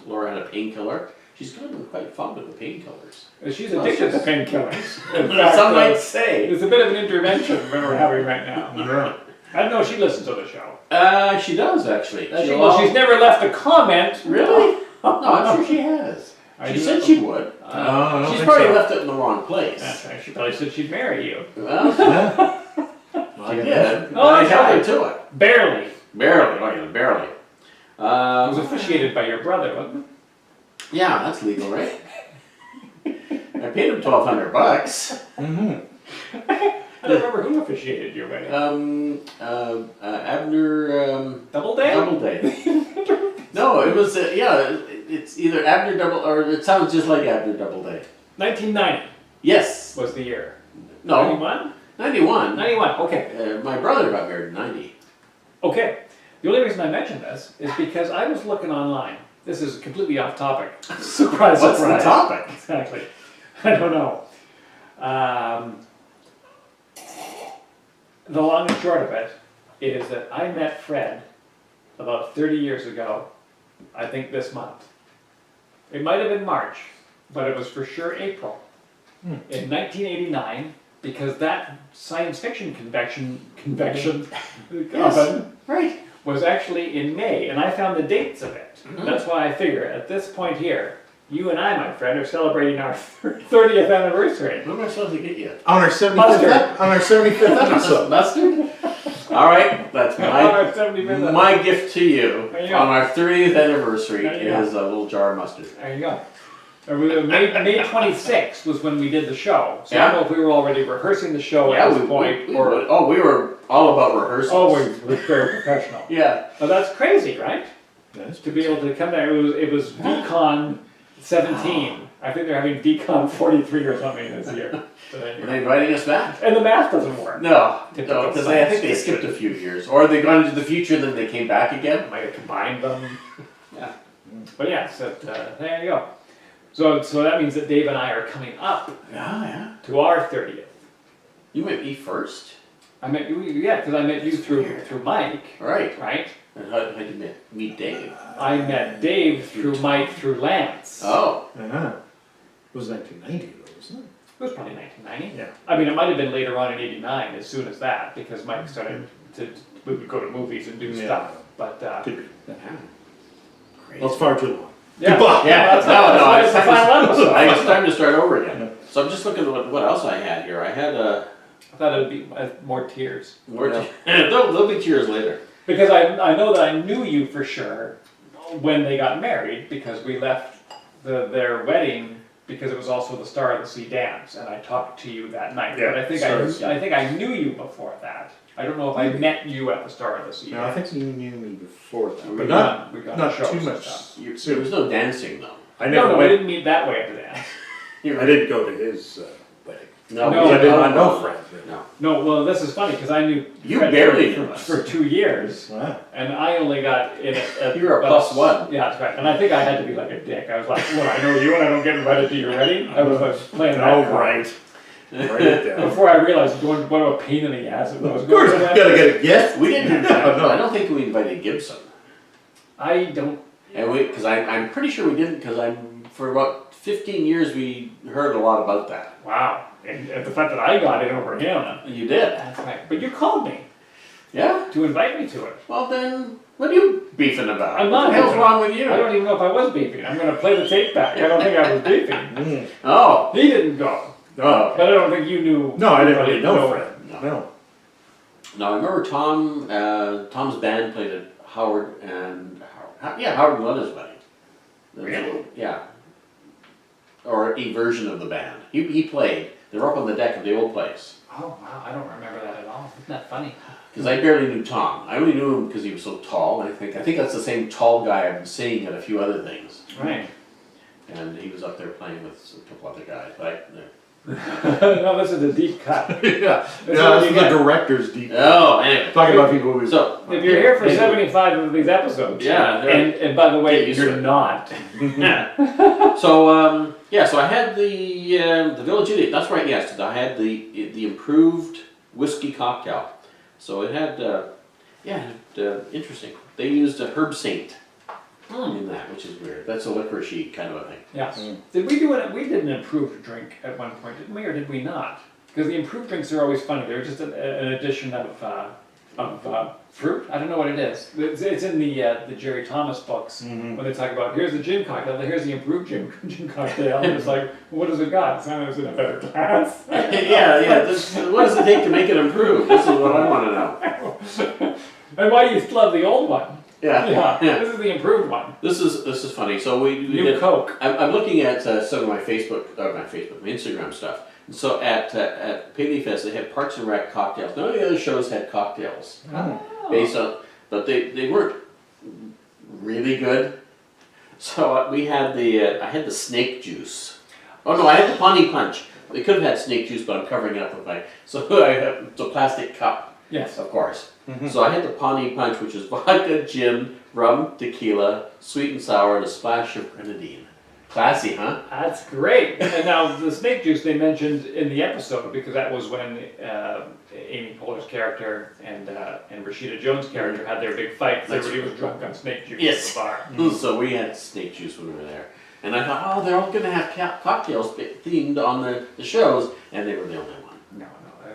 Laura had a painkiller. She's gotten quite fond of the painkillers. She's addicted to painkillers. Some might say. It's a bit of an intervention we're having right now. Yeah. I don't know if she listens to the show. She does actually. Well, she's never left a comment. Really? No, I'm sure she has. She said she would. No, I don't She's think probably so. left it in the wrong place. That's right. She probably said she'd marry you. Well, Yeah. she did. Oh, I that's held her right. to it. Barely. Barely. Oh, yeah, barely. It was officiated by your brother, wasn't it? Yeah, that's legal, right? I paid him $1,200. Mm-hmm. I don't remember who officiated your wedding. Abner. Doubleday? Doubleday. No, it was it's either Abner Double or it sounds just like Abner Doubleday. 1990 Yes. was the year. No. 91? 91. 91, okay. My brother got married in 90. Okay. The only reason I mention this is because I was looking online. This is completely off topic. Surprise, What's surprise. the topic? Exactly. I don't know. The long and short of it is that I met Fred about 30 years ago, I think this month. It might have been March, but it was for sure April. In 1989, because that science fiction convention oven Right. was actually in May, and I found the dates of it. That's why I figure at this point here, you and I, my friend, are celebrating our 30th anniversary. What am I supposed to get you? On our 75th, Mustard. on our 75th episode. Mustard? All right, that's On our 75th my gift to you There you go. on our 30th anniversary There you go. is a little jar of mustard. There you go. May 26th was when we did the show. So I Yeah. don't know if we were already rehearsing the show at this point. we were all about rehearsals. Oh, we were very professional. Yeah. But that's crazy, right? That's To be able to come there. It was VCon 17. I think they're having decon 43 or something this year. But Are anyway. they inviting us back? And the math doesn't work. No, Typical because I think they science skipped a fiction. few years, or they gone into the future, then they came back again. Might have combined them. Yeah. But yeah, so there you go. So that means that Dave and I are coming up Yeah. to our 30th. You met me first. I met you, yeah, because I met you That's through weird. Mike, All right. right? And how did you meet Dave? I met Dave through Mike through Lance. Oh. Uh-huh. It was 1990 though, wasn't it? It was probably 1990. Yeah. I mean, it might have been later on in '89, as soon as that, because Mike started to, we would go to movies and do Yeah. stuff. But Could be. Great. Well, it's far too long. yeah, Goodbye. Yeah, that's why it's the final episode. It's time to start over again. So I'm just looking at what else I had here. I had I thought it would be more tears. more. Yeah. There'll be tears later. Because I know that I knew you for sure when they got married, because we left their wedding because it was also the Star of the Sea dance, and I talked to you that night. Yeah, But I think Star of the Sea. I think I knew you before that. I don't know if I met you at the Star of the Sea. No, I dance. think you knew me before that, We but got- not we got not shows too and much. stuff. There was no dancing though. I No, never we went. didn't meet that way at the dance. I didn't go to his wedding. No, No, we I did no, not no, know Fred. No. No, well, this is funny because I knew You Fred barely for, knew us. for 2 years, Wow. and I only got in at You were a about- plus one. Yeah, that's right. And I think I had to be like a dick. I was like, "Well, I know you, and I don't get invited to your wedding." I was like playing that Oh, card. right. Write it down. Before I realized what a pain in the ass it was. Of course, you gotta get a gift. We didn't. No. I don't think we invited Gibson. I don't. And because I'm pretty sure we didn't, because for about 15 years we heard a lot about that. Wow. And the fact that I got it over him. You did. That's right. But you called me Yeah? to invite me to it. Well then, what are you beefing about? I'm not What the hell's beefing. wrong with you? I don't even know if I was beeping. I'm going to play the tape back. I don't think I was beeping. Mm. Oh. He didn't go. Oh. But I don't think you knew. No, I didn't anybody really know know. Fred. No. No, I remember Tom's band played at Howard and Howard and Leonard's wedding. Really? Yeah. Or a version of the band. He played. They were up on the deck of the old place. Oh, wow. I don't remember that at all. Isn't that funny? Because I barely knew Tom. I only knew him because he was so tall. And I think that's the same tall guy I've been seeing at a few other things. Right. And he was up there playing with a couple other guys. But No, this is a deep cut. Yeah. what Yeah, this you is the get. director's deep. oh, anyway. Talking about people who. So If you're here for Anyway. 75 of these episodes, Yeah, and by the way, get used to you're it. not. So I had the Village Idiot. That's right. Yes, I had the improved whiskey cocktail. So it had interesting. They used a herb saint in that, which is weird. That's a licorice kind of a thing. Yes. Mm. Did we do it? We did an improved drink at one point, didn't we, or did we not? Because the improved drinks are always funny. They're just an addition of fruit. I don't know what it is. It's in the Jerry Thomas books Mhm. when they talk about here's the gin cocktail, here's the improved gin cocktail. And it's like, what does it got? It's in a better glass. yeah. What does it take to make it improve? This is what I want to know. And why do you still have the old one? Yeah. This is the improved one. This is funny. So we New did. Coke. I'm looking at some of my my Instagram stuff. And so at Paley Fest, they had Parks and Rec cocktails. None of the other shows had cocktails based on, but they weren't really good. So we had I had the snake juice. Oh no, I had the Pawnee Punch. They could have had snake juice, but I'm covering it up with so I have it's a plastic cup, Yes. of course. So I had the Pawnee Punch, which is vodka, gin, rum, tequila, sweet and sour, and a splash of grenadine. Classy, huh? That's great. And now the snake juice they mentioned in the episode, because that was when Amy Poehler's character and Rashida Jones' character had their big fight. That's Everybody was drunk on snake juice Yes. at the bar. So we had snake juice when we were there. And I thought, oh, they're all going to have cocktails themed on the shows, and they were the only one. No.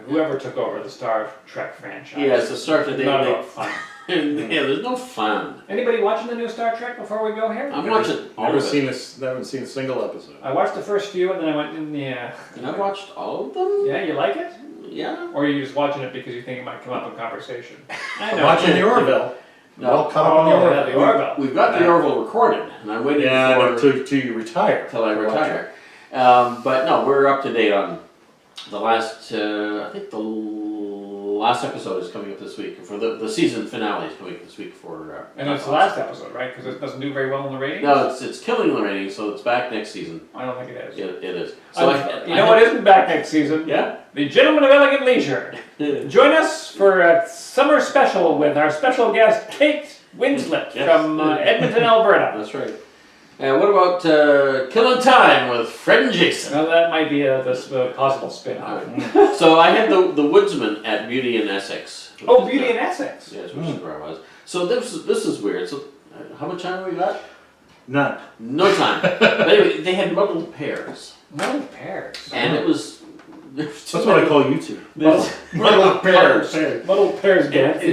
Whoever took over the Star Trek franchise. Yeah, so start the day. Not about fun. Yeah, there's no fun. Anybody watching the new Star Trek before we go here? I'm watching all Never of it. never seen a single episode. I watched the first few and then I went in And I've watched all of them? Yeah, you like it? Yeah. Or are you just watching it because you think it might come up in conversation? I I'm watching the Orville. No. All caught up on the Oh, Orville. yeah, the Orville. We've got the Orville recorded, and I'm waiting Yeah, for till you retire. till I to watch retire. But no, we're up to date on the last, I think the last episode is coming up this week. For the season finale is coming up this week for. And it's the last episode, right? Because it doesn't do very well in the ratings. No, it's killing the ratings, so it's back next season. I don't think it is. It is. So You know what isn't back next season? Yeah. The Gentlemen of Elegant Leisure. Join us for a summer special with our special guest Kate Winslet Yes. from Edmonton, Alberta. That's right. What about Killing Time with Fred and Jason? Well, that might be a possible spin-off. So I had the Woodsman at Beauty in Essex. Oh, Beauty in Essex. Yes, which is where I was. So this is weird. So how much time have we got? None. No time. But anyway, they had muddled pears, Muddled pears. and it was. That's what I call you two. Muddled pears. Muddled pears, And Gents.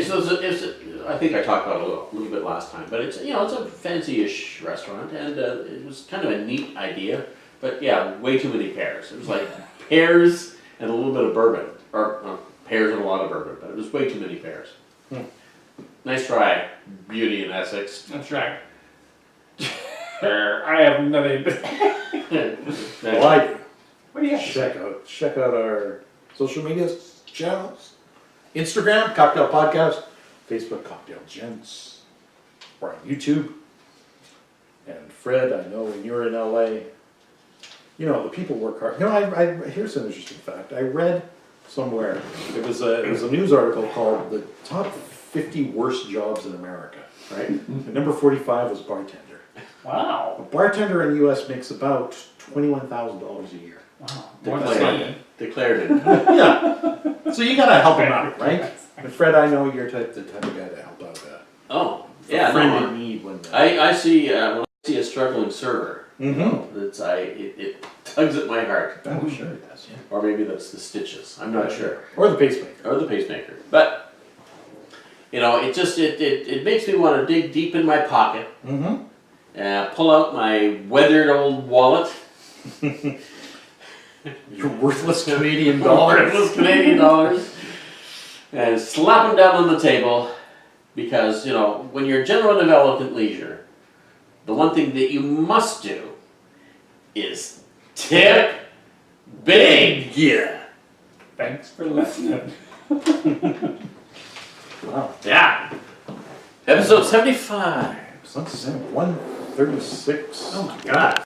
I think I talked about it a little bit last time, but it's it's a fancy-ish restaurant, and it was kind of a neat idea. But yeah, way too many pears. It was like pears and a little bit of bourbon, or pears and a lot of bourbon, but it was way too many pears. Nice try, Beauty in Essex. That's right. I have nothing. Well, I do. What do you have to say? Check out our social media channels. Instagram, Cocktail Podcast. Facebook, Cocktail Gents. We're on YouTube. And Fred, I know when you're in LA, the people work hard. Here's an interesting fact. I read somewhere, it was a news article called The Top 50 Worst Jobs in America, right? And number 45 was bartender. A Wow. bartender in the U.S. makes about $21,000 a year. Wow. Declared it. Yeah. So you gotta help him out, right? And Fred, I know you're the type of guy to help out Oh, a yeah. friend No, in need when I see when I see a struggling server. Mm-hmm. It tugs at my heart. Oh, sure it does, yeah. Or maybe that's the stitches. I'm not sure. Or the pacemaker. Or the pacemaker. But it makes me want to dig deep in my pocket, Mm-hmm. pull out my weathered old wallet, Your worthless Canadian dollar. worthless Canadian dollars, and slap them down on the table, because when you're Gentlemen of Elegant Leisure, the one thing that you must do is tip big. Yeah. Thanks for listening. Wow. Yeah. Episode 75. Sunset 136. Oh my God.